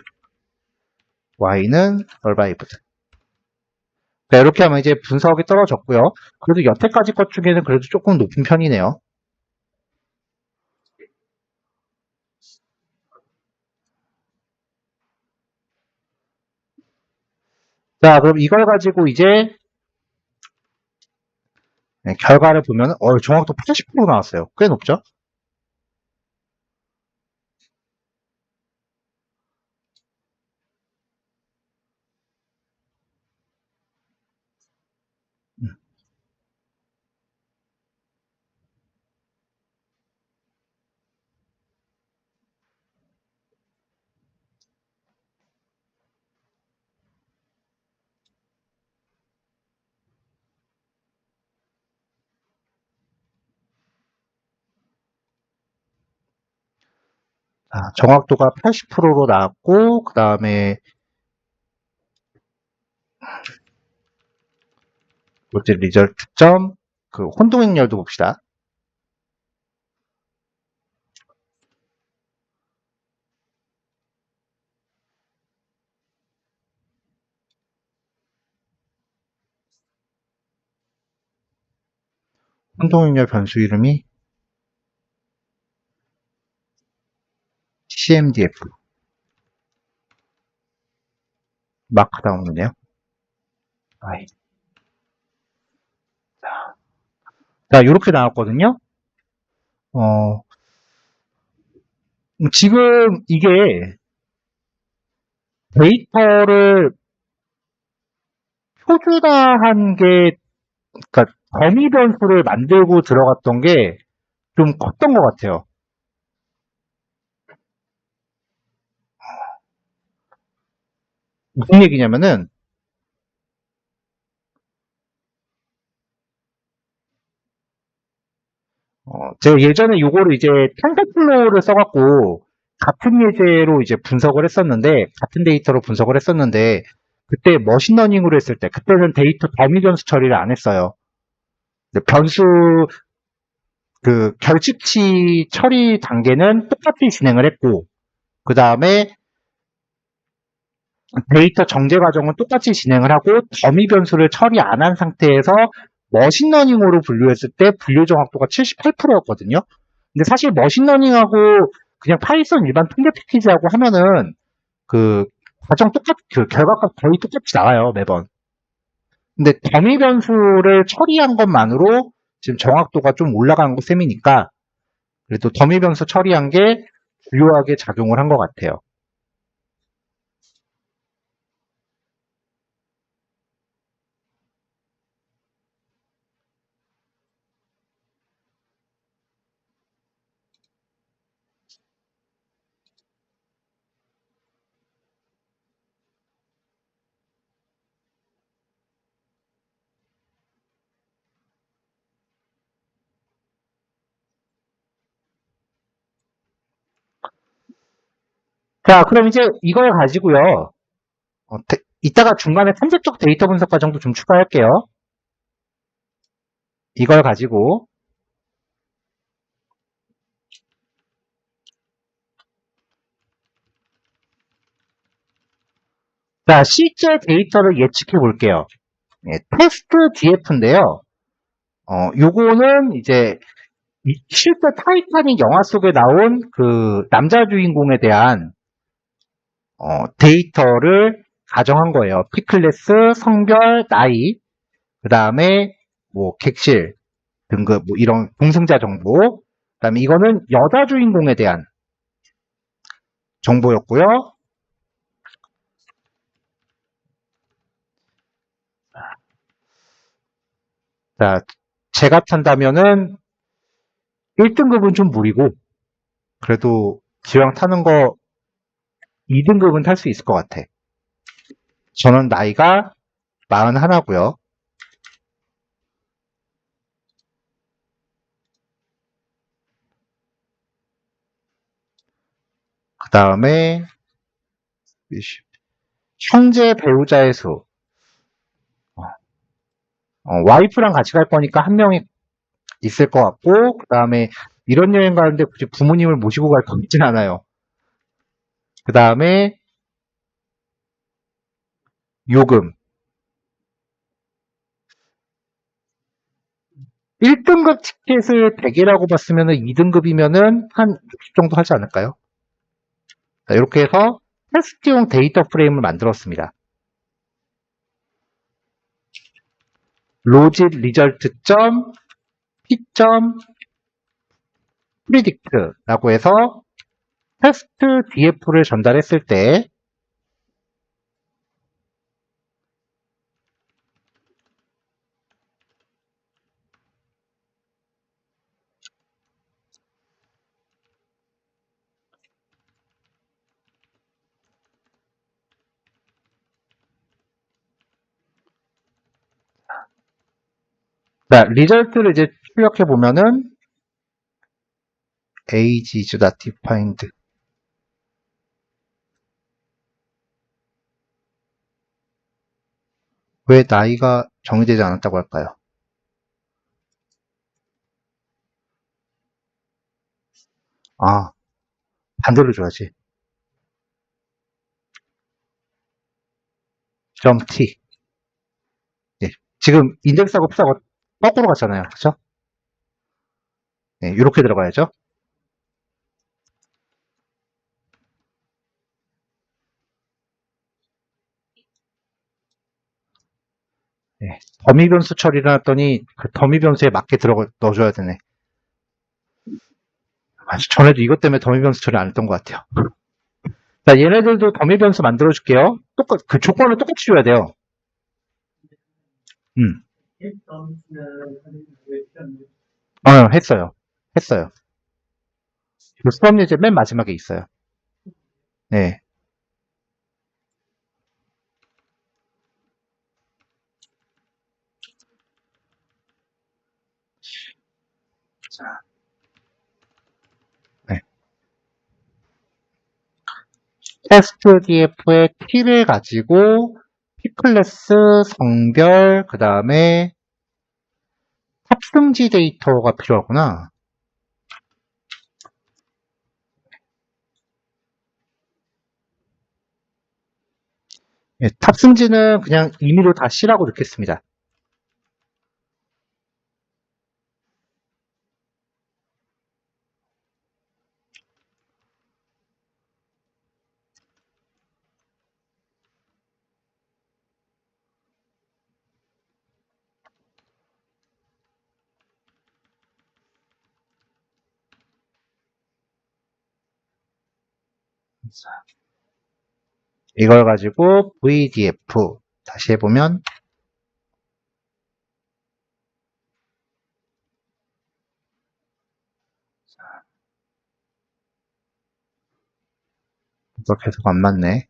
y는 survived. 네, 이렇게 하면 이제 분석이 떨어졌고요. 그래도 여태까지 것 중에는 그래도 조금 높은 편이네요. 자, 그럼 이걸 가지고 이제 결과를 보면 정확도 80% 나왔어요. 꽤 높죠? 정확도가 80%로 나왔고, 그 다음에 뭐지, 리절트 점, 그 혼동행렬도 봅시다. 혼동행렬 변수 이름이 CMDF. 마크다운이네요. 자, 이렇게 나왔거든요. 지금 이게 데이터를 표준화한 게, 그러니까 범위 변수를 만들고 들어갔던 게 좀 컸던 것 같아요. 무슨 얘기냐면은, 제가 예전에 요거를 이제 텐서플로우를 써갖고, 같은 예제로 이제 분석을 했었는데, 같은 데이터로 분석을 했었는데, 그때 머신러닝으로 했을 때, 그때는 데이터 더미 변수 처리를 안 했어요. 변수, 그, 결집치 처리 단계는 똑같이 진행을 했고, 그 다음에 데이터 정제 과정은 똑같이 진행을 하고 더미 변수를 처리 안 한 상태에서 머신러닝으로 분류했을 때 분류 정확도가 78%였거든요. 근데 사실 머신러닝하고 그냥 파이썬 일반 통계 패키지하고 하면은 그 과정 그 결과가 거의 똑같이 나와요, 매번. 근데 더미 변수를 처리한 것만으로 지금 정확도가 좀 올라간 셈이니까 그래도 더미 변수 처리한 게 중요하게 작용을 한 것 같아요. 자, 그럼 이제 이걸 가지고요. 이따가 중간에 탐색적 데이터 분석 과정도 좀 추가할게요. 이걸 가지고 자, 실제 데이터를 예측해 볼게요. 테스트 DF인데요. 요거는 이제 실제 타이타닉 영화 속에 나온 그 남자 주인공에 대한 데이터를 가정한 거예요. 피클래스, 성별, 나이, 그 다음에 뭐 객실, 등급, 뭐 이런 동승자 정보. 그 다음에 이거는 여자 주인공에 대한 정보였고요. 자, 제 같은다면은 1등급은 좀 무리고, 그래도 기왕 타는 거 2등급은 탈 수 있을 것 같아. 저는 나이가 41고요. 그 다음에 형제 배우자의 수. 와이프랑 같이 갈 거니까 한 명이 있을 것 같고, 그 다음에 이런 여행 가는데 굳이 부모님을 모시고 갈 것 같진 않아요. 그 다음에 요금. 1등급 티켓을 100이라고 봤으면 2등급이면은 한 60 정도 하지 않을까요? 자, 이렇게 해서 테스트용 데이터 프레임을 만들었습니다. 로짓 리절트 점 p 점 프리딕트라고 해서 테스트 DF를 전달했을 때 자, 리절트를 이제 출력해 보면은 age is not defined. 왜 나이가 정의되지 않았다고 할까요? 아, 반대로 줘야지. 점 T. 예. 지금 인덱스하고 푸사가 거꾸로 갔잖아요. 그쵸? 예, 이렇게 들어가야죠. 예. 더미 변수 처리를 했더니 그 더미 변수에 맞게 넣어줘야 되네. 아, 전에도 이것 때문에 더미 변수 처리 안 했던 것 같아요. 자, 얘네들도 더미 변수 만들어줄게요. 그 조건을 똑같이 줘야 돼요. 했어요. 했어요. 그 수업 예제 맨 마지막에 있어요. 네. 테스트 DF의 키를 가지고 P클래스, 성별, 그 다음에 탑승지 데이터가 필요하구나. 예, 탑승지는 그냥 임의로 다 C라고 넣겠습니다. 이걸 가지고 VDF 다시 해보면 이거 계속 안 맞네.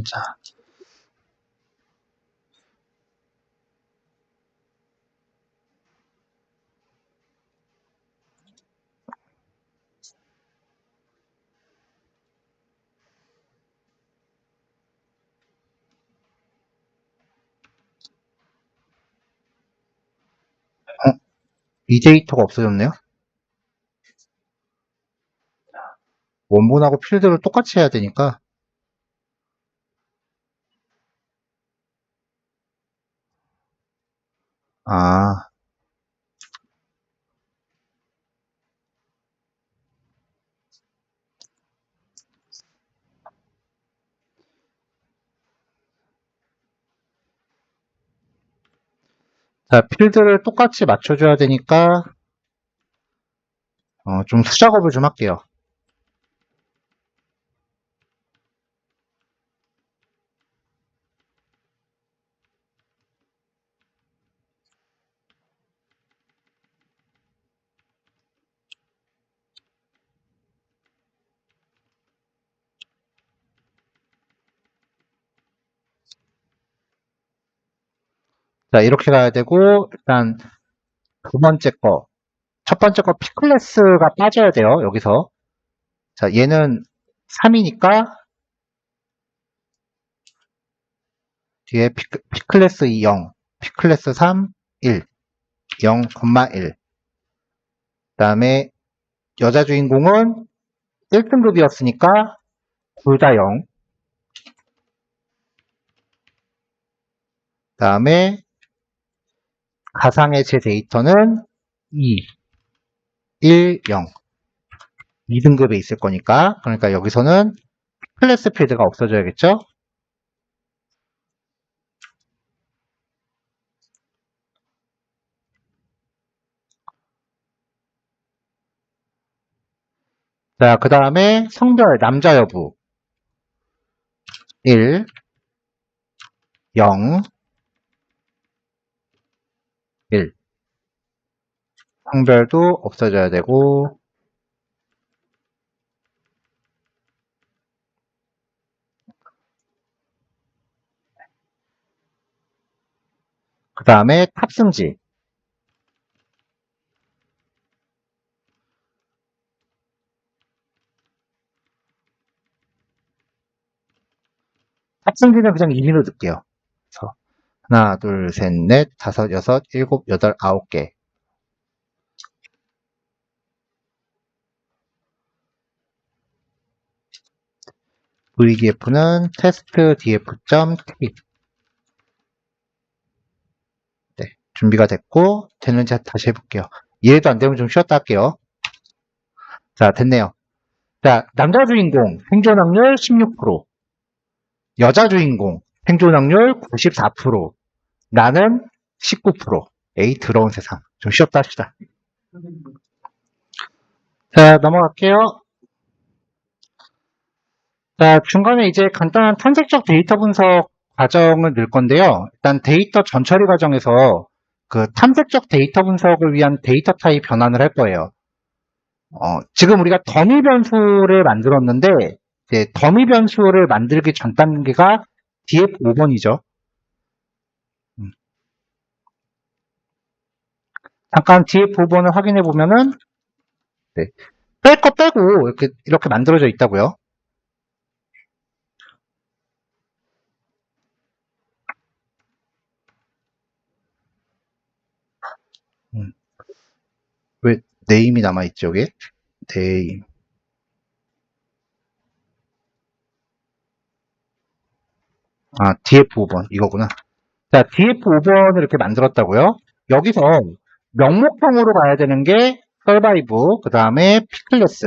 자, 이 데이터가 없어졌네요. 원본하고 필드를 똑같이 해야 되니까. 아, 자, 필드를 똑같이 맞춰줘야 되니까 좀 수작업을 좀 할게요. 자, 이렇게 가야 되고 일단 두 번째 거, 첫 번째 거 P클래스가 빠져야 돼요. 여기서. 자, 얘는 3이니까 뒤에 P클래스 2, 0, P클래스 3, 1, 0, 1. 그 다음에 여자 주인공은 1등급이었으니까 둘 다 0. 그 다음에 가상의 제 데이터는 2, 1, 0. 2등급에 있을 거니까. 그러니까 여기서는 클래스 필드가 없어져야겠죠? 자, 그 다음에 성별, 남자 여부. 1, 0, 1. 성별도 없어져야 되고, 그 다음에 탑승지. 탑승지는 그냥 임의로 넣을게요. 그래서 하나, 둘, 셋, 넷, 다섯, 여섯, 일곱, 여덟, 9개. VDF는 테스트 df.t. 네, 준비가 됐고, 되는지 다시 해볼게요. 이해도 안 되면 좀 쉬었다 할게요. 자, 됐네요. 자, 남자 주인공 생존 확률 16%, 여자 주인공 생존 확률 94%, 나는 19%. 에이, 더러운 세상. 좀 쉬었다 합시다. 자, 넘어갈게요. 자, 중간에 이제 간단한 탐색적 데이터 분석 과정을 넣을 건데요. 일단 데이터 전처리 과정에서 그 탐색적 데이터 분석을 위한 데이터 타입 변환을 할 거예요. 지금 우리가 더미 변수를 만들었는데, 이제 더미 변수를 만들기 전 단계가 df5번이죠. 잠깐 df5번을 확인해 보면은, 네, 뺄 거 빼고 이렇게 만들어져 있다고요. 왜 네임이 남아있죠, 여기? 네임. 아, df5번. 이거구나. 자, df5번을 이렇게 만들었다고요. 여기서 명목형으로 가야 되는 게 서바이브, 그 다음에 피클래스,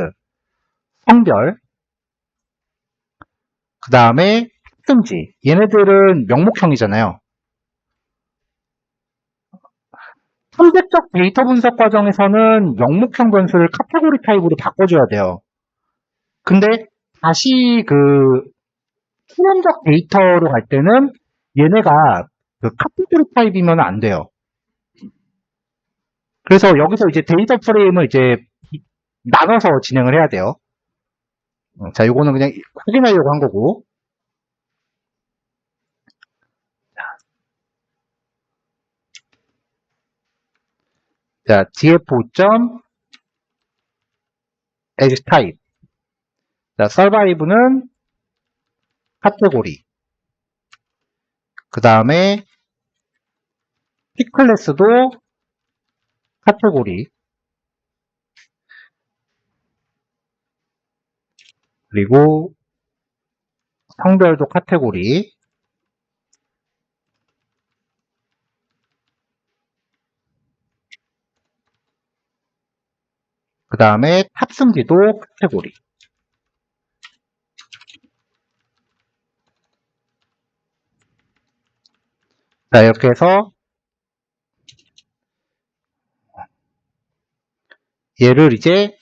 성별, 그 다음에 습지. 얘네들은 명목형이잖아요. 탐색적 데이터 분석 과정에서는 명목형 변수를 카테고리 타입으로 바꿔줘야 돼요. 근데 다시 그 투명적 데이터로 갈 때는 얘네가 그 카테고리 타입이면 안 돼요. 그래서 여기서 이제 데이터 프레임을 이제 나눠서 진행을 해야 돼요. 자, 요거는 그냥 확인하려고 한 거고. 자, df5.edge type. 자, survive는 카테고리. 그 다음에 P클래스도 카테고리. 그리고 성별도 카테고리. 그 다음에 탑승지도 카테고리. 자, 이렇게 해서 얘를 이제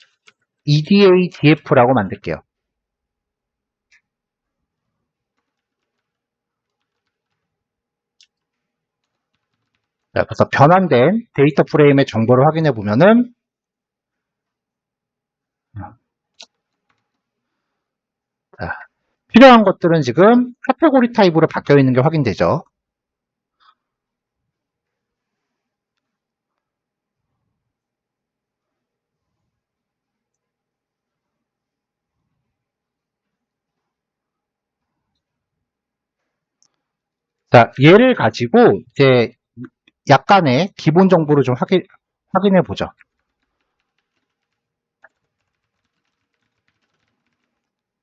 EDA-DF라고 만들게요. 자, 그래서 변환된 데이터 프레임의 정보를 확인해 보면은 자, 필요한 것들은 지금 카테고리 타입으로 바뀌어 있는 게 확인되죠. 자, 얘를 가지고 이제 약간의 기본 정보를 좀 확인해 보죠.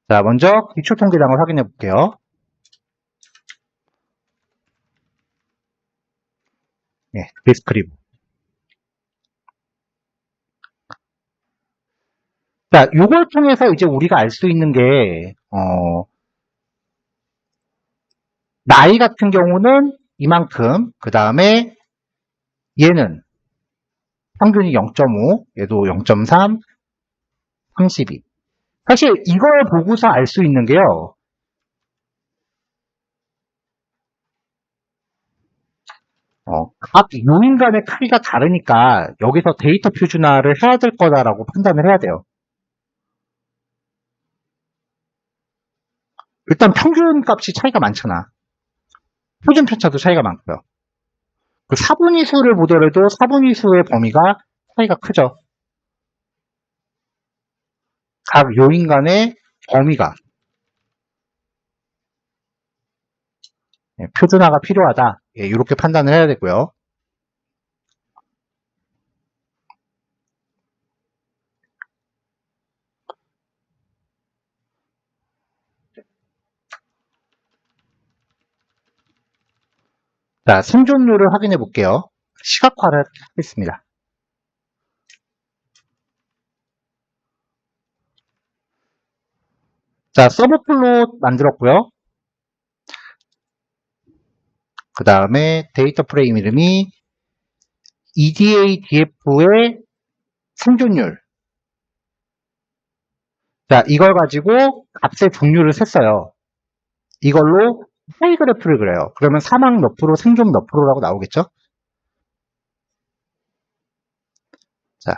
자, 먼저 기초 통계량을 확인해 볼게요. 네, 디스크립. 자, 요걸 통해서 이제 우리가 알 수 있는 게, 나이 같은 경우는 이만큼, 그 다음에 얘는 평균이 0.5, 얘도 0.3, 32. 사실 이걸 보고서 알 수 있는 게요. 각 요인 간의 크기가 다르니까 여기서 데이터 표준화를 해야 될 거다라고 판단을 해야 돼요. 일단 평균 값이 차이가 많잖아. 표준 편차도 차이가 많고요. 그 사분위수를 보더라도 사분위수의 범위가 차이가 크죠. 각 요인 간의 범위가 표준화가 필요하다. 이렇게 판단을 해야 되고요. 자, 생존율을 확인해 볼게요. 시각화를 하겠습니다. 자, 서브 플롯 만들었고요. 그 다음에 데이터 프레임 이름이 EDA, DF의 생존율. 자, 이걸 가지고 값의 종류를 셌어요. 이걸로 파이 그래프를 그려요. 그러면 사망 몇 프로, 생존 몇 프로라고 나오겠죠? 자,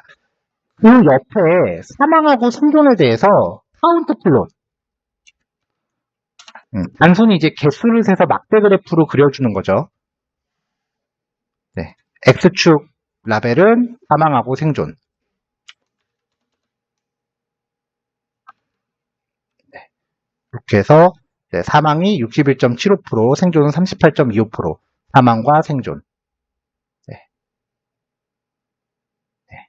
그 옆에 사망하고 생존에 대해서 카운트 플롯. 단순히 이제 개수를 세서 막대 그래프로 그려주는 거죠. 네. X축 라벨은 사망하고 생존. 네. 이렇게 해서 사망이 61.75%, 생존은 38.25%. 사망과 생존. 네. 네.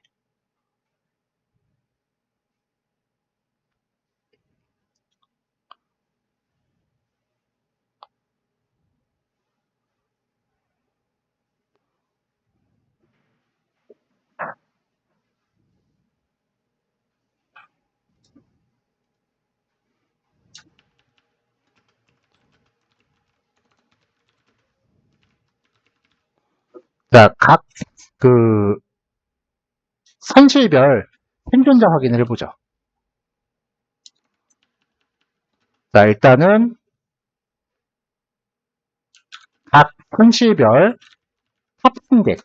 자, 각 그 선실별 생존자 확인을 해보죠. 자, 일단은 각 선실별 합승객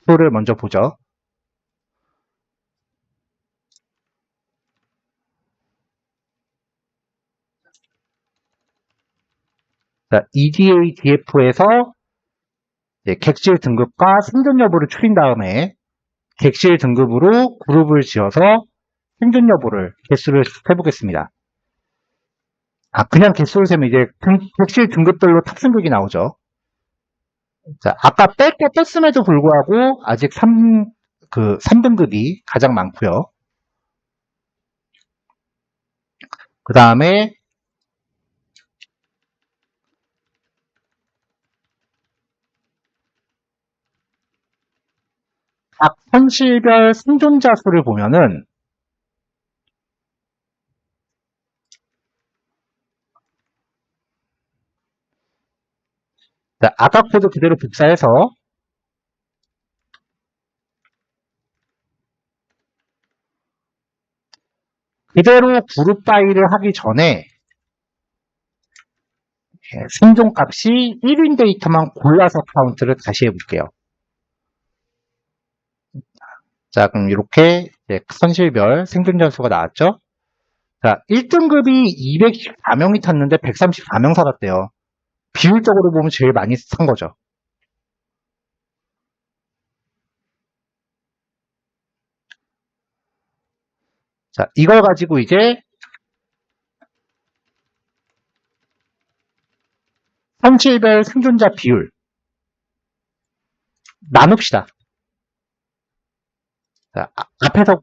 수를 먼저 보죠. 자, EDA, DF에서 객실 등급과 생존 여부를 추린 다음에 객실 등급으로 그룹을 지어서 생존 여부를 개수를 해보겠습니다. 그냥 개수를 세면 이제 객실 등급별로 탑승객이 나오죠. 자, 아까 뺄게 뺐음에도 불구하고 아직 3등급이 가장 많고요. 그 다음에 각 선실별 생존자 수를 보면은 자, 아까 코드 그대로 복사해서 그대로 그룹 파일을 하기 전에 생존값이 1인 데이터만 골라서 카운트를 다시 해볼게요. 자, 그럼 이렇게 선실별 생존자 수가 나왔죠? 자, 1등급이 214명이 탔는데 134명 살았대요. 비율적으로 보면 제일 많이 산 거죠. 자, 이걸 가지고 이제 선실별 생존자 비율 나눕시다. 자, 앞에서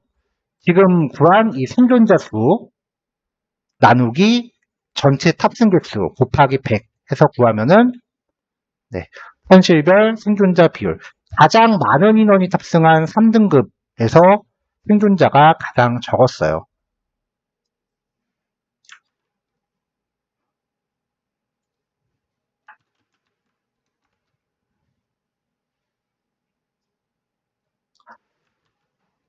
지금 구한 이 생존자 수 나누기 전체 탑승객 수 곱하기 100 해서 구하면은 선실별 생존자 비율 가장 많은 인원이 탑승한 3등급에서 생존자가 가장 적었어요.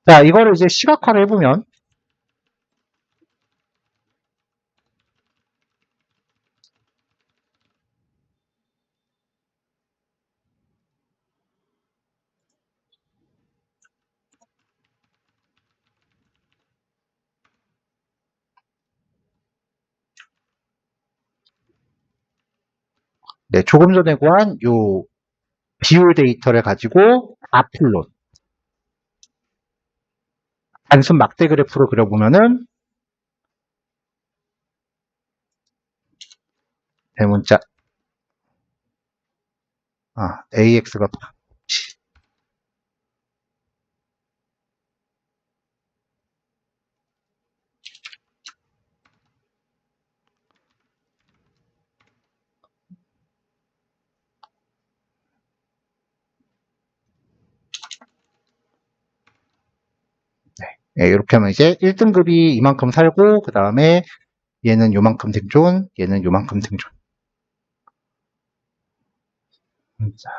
자, 이거를 이제 시각화를 해보면 조금 전에 구한 요 비율 데이터를 가지고 아플롯 단순 막대 그래프로 그려보면은 대문자 AX가 이렇게 하면 이제 1등급이 이만큼 살고 그 다음에 얘는 요만큼 생존, 얘는 요만큼 생존. 자,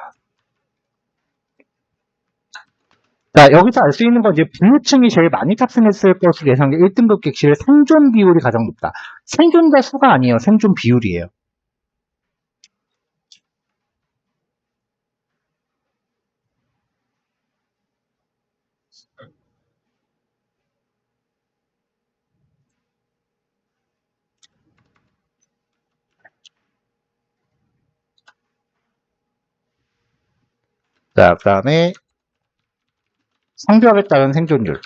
자, 여기서 알 수 있는 건 이제 부유층이 제일 많이 탑승했을 것으로 예상돼 1등급 객실의 생존 비율이 가장 높다. 생존자 수가 아니에요. 생존 비율이에요. 자, 그 다음에 성별에 따른 생존율.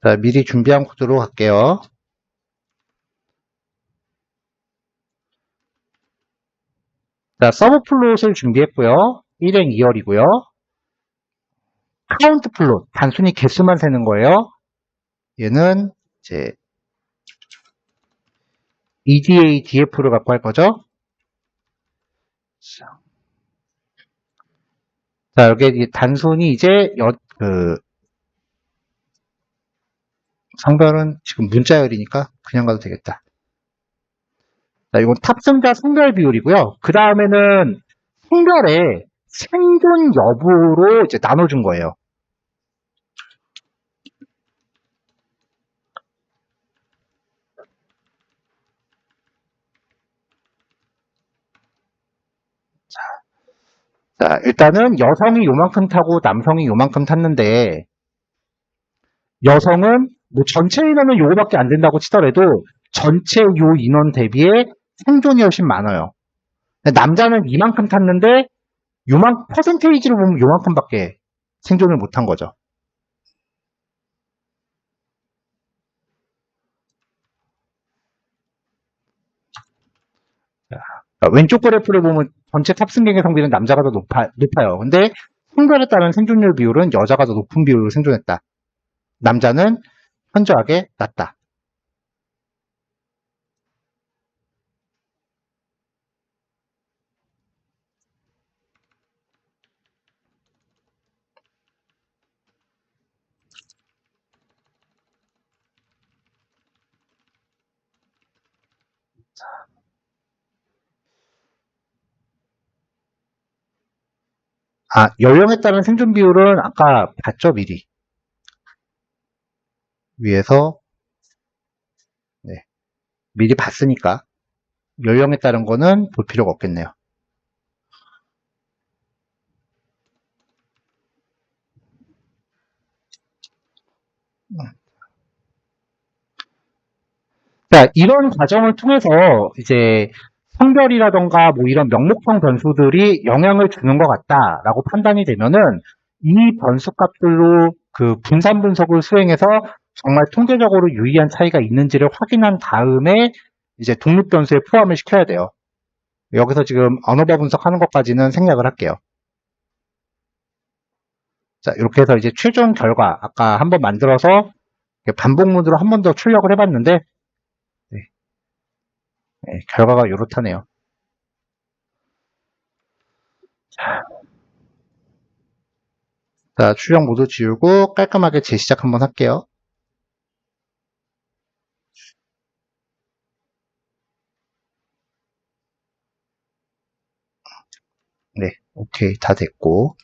자, 미리 준비한 코드로 갈게요. 자, 서브 플롯을 준비했고요. 1행 2열이고요. 카운트 플롯, 단순히 개수만 세는 거예요. 얘는 이제 EDA DF를 갖고 할 거죠. 자, 여기 단순히 이제 성별은 지금 문자열이니까 그냥 가도 되겠다. 자, 이건 탑승자 성별 비율이고요. 그 다음에는 성별의 생존 여부로 이제 나눠준 거예요. 자, 일단은 여성이 요만큼 타고 남성이 요만큼 탔는데, 여성은 뭐 전체 인원은 요거밖에 안 된다고 치더라도 전체 요 인원 대비에 생존이 훨씬 많아요. 남자는 이만큼 탔는데 퍼센테이지로 보면 요만큼밖에 생존을 못한 거죠. 왼쪽 그래프를 보면 전체 탑승객의 성비는 남자가 더 높아요. 근데 성별에 따른 생존율 비율은 여자가 더 높은 비율로 생존했다. 남자는 현저하게 낮다. 연령에 따른 생존 비율은 아까 봤죠, 미리. 위에서, 네, 미리 봤으니까. 연령에 따른 거는 볼 필요가 없겠네요. 자, 이런 과정을 통해서 이제 성별이라던가 뭐 이런 명목형 변수들이 영향을 주는 것 같다라고 판단이 되면은 이 변수 값들로 그 분산 분석을 수행해서 정말 통계적으로 유의한 차이가 있는지를 확인한 다음에 이제 독립 변수에 포함을 시켜야 돼요. 여기서 지금 언어바 분석하는 것까지는 생략을 할게요. 자, 이렇게 해서 이제 최종 결과 아까 한번 만들어서 반복문으로 한 번 더 출력을 해봤는데 네, 결과가 이렇다네요. 자, 출력 모두 지우고 깔끔하게 재시작 한번 할게요. 네, 오케이, 다 됐고.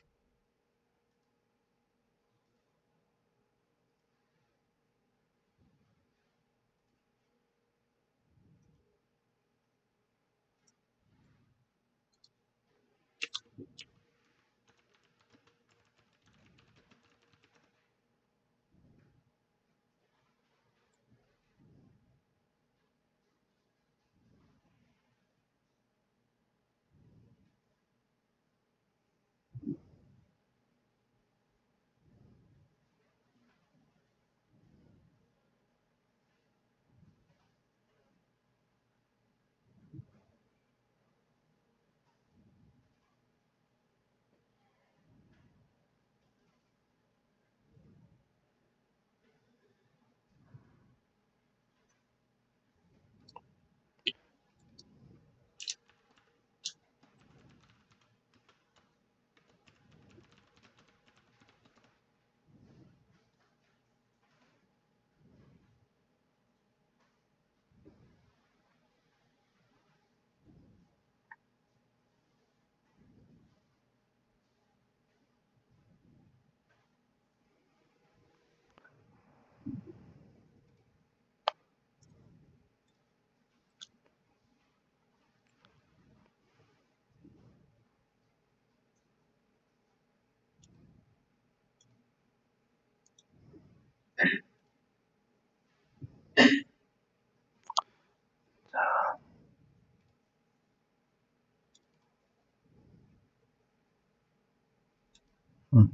음.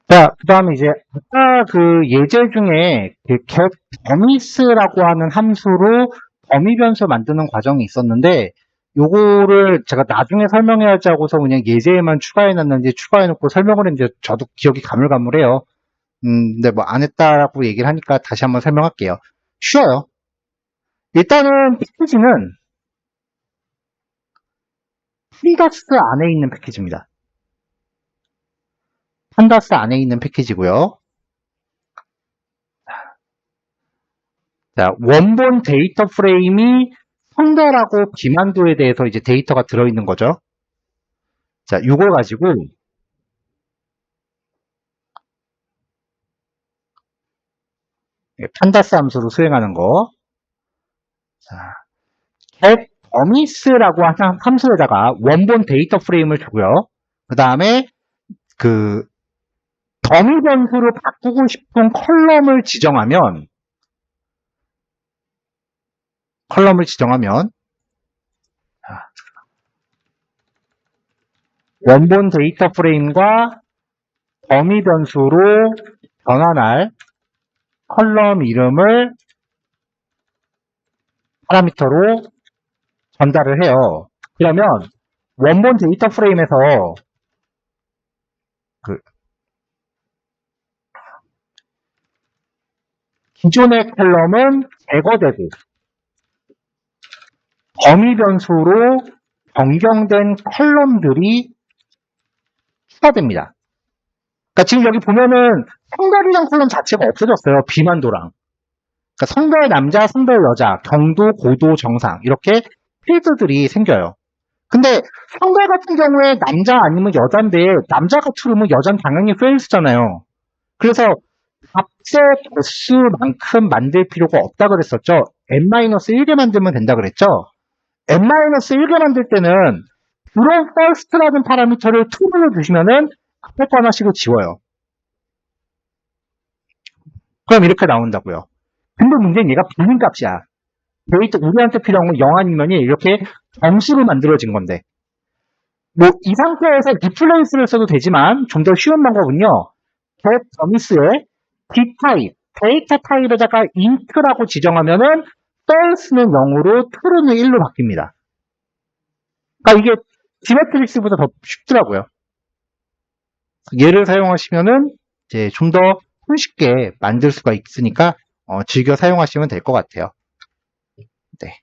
자, 그 다음에 이제, 아까 그 예제 중에 그 get promise라고 하는 함수로 범위 변수 만드는 과정이 있었는데, 요거를 제가 나중에 설명해야지 하고서 그냥 예제에만 추가해놨는지 추가해놓고 설명을 했는데 저도 기억이 가물가물해요. 근데 뭐 안 했다라고 얘기를 하니까 다시 한번 설명할게요. 쉬워요. 일단은 패키지는 판다스 안에 있는 패키지입니다. 판다스 안에 있는 패키지고요. 자, 원본 데이터 프레임이 성별하고 기만도에 대해서 이제 데이터가 들어있는 거죠. 자, 이걸 가지고 판다스 함수로 수행하는 거. 자, get promise라고 하는 함수에다가 원본 데이터 프레임을 주고요. 그 다음에 그 더미 변수로 바꾸고 싶은 컬럼을 지정하면 원본 데이터 프레임과 더미 변수로 변환할 컬럼 이름을 파라미터로 전달을 해요. 그러면 원본 데이터 프레임에서 그 기존의 컬럼은 제거되고 범위 변수로 변경된 컬럼들이 추가됩니다. 그러니까 지금 여기 보면은 성별이란 컬럼 자체가 없어졌어요. 비만도랑. 그러니까 성별 남자, 성별 여자, 경도, 고도, 정상 이렇게 필드들이 생겨요. 근데 성별 같은 경우에 남자 아니면 여자인데 남자가 트루면 여자는 당연히 페일스잖아요. 그래서 값의 개수만큼 만들 필요가 없다 그랬었죠. n-1개 만들면 된다 그랬죠. n-1개 만들 때는 draw first라는 파라미터를 true로 주시면은 앞에 거 하나씩을 지워요. 그럼 이렇게 나온다고요. 근데 문제는 얘가 불린 값이야. 데이터 우리한테 필요한 건 0 아니면이 이렇게 점수로 만들어진 건데. 뭐 이 상태에서 replace를 써도 되지만 좀 더 쉬운 방법은요. get promise에 dtype, 데이터 타입에다가 int라고 지정하면은 false는 0으로 true는 1로 바뀝니다. 그러니까 이게 디메트릭스보다 더 쉽더라고요. 얘를 사용하시면은 이제 좀 더 손쉽게 만들 수가 있으니까 즐겨 사용하시면 될 것 같아요. 네.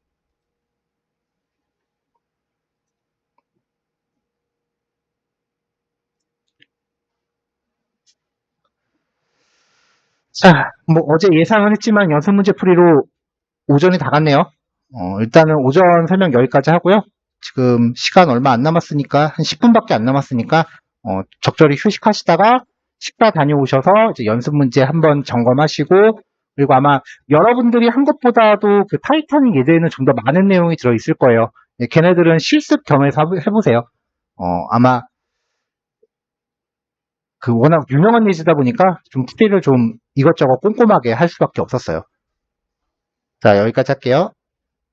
자, 뭐 어제 예상은 했지만 연습 문제 풀이로 오전이 다 갔네요. 일단은 오전 설명 여기까지 하고요. 지금 시간 얼마 안 남았으니까 한 10분밖에 안 남았으니까 적절히 휴식하시다가 식사 다녀오셔서 이제 연습 문제 한번 점검하시고 그리고 아마 여러분들이 한 것보다도 그 타이타닉 예제에는 좀 더 많은 내용이 들어 있을 거예요. 걔네들은 실습 겸해서 해보세요. 아마 그 워낙 유명한 예제다 보니까 좀 풀이를 좀 이것저것 꼼꼼하게 할 수밖에 없었어요. 자, 여기까지 할게요.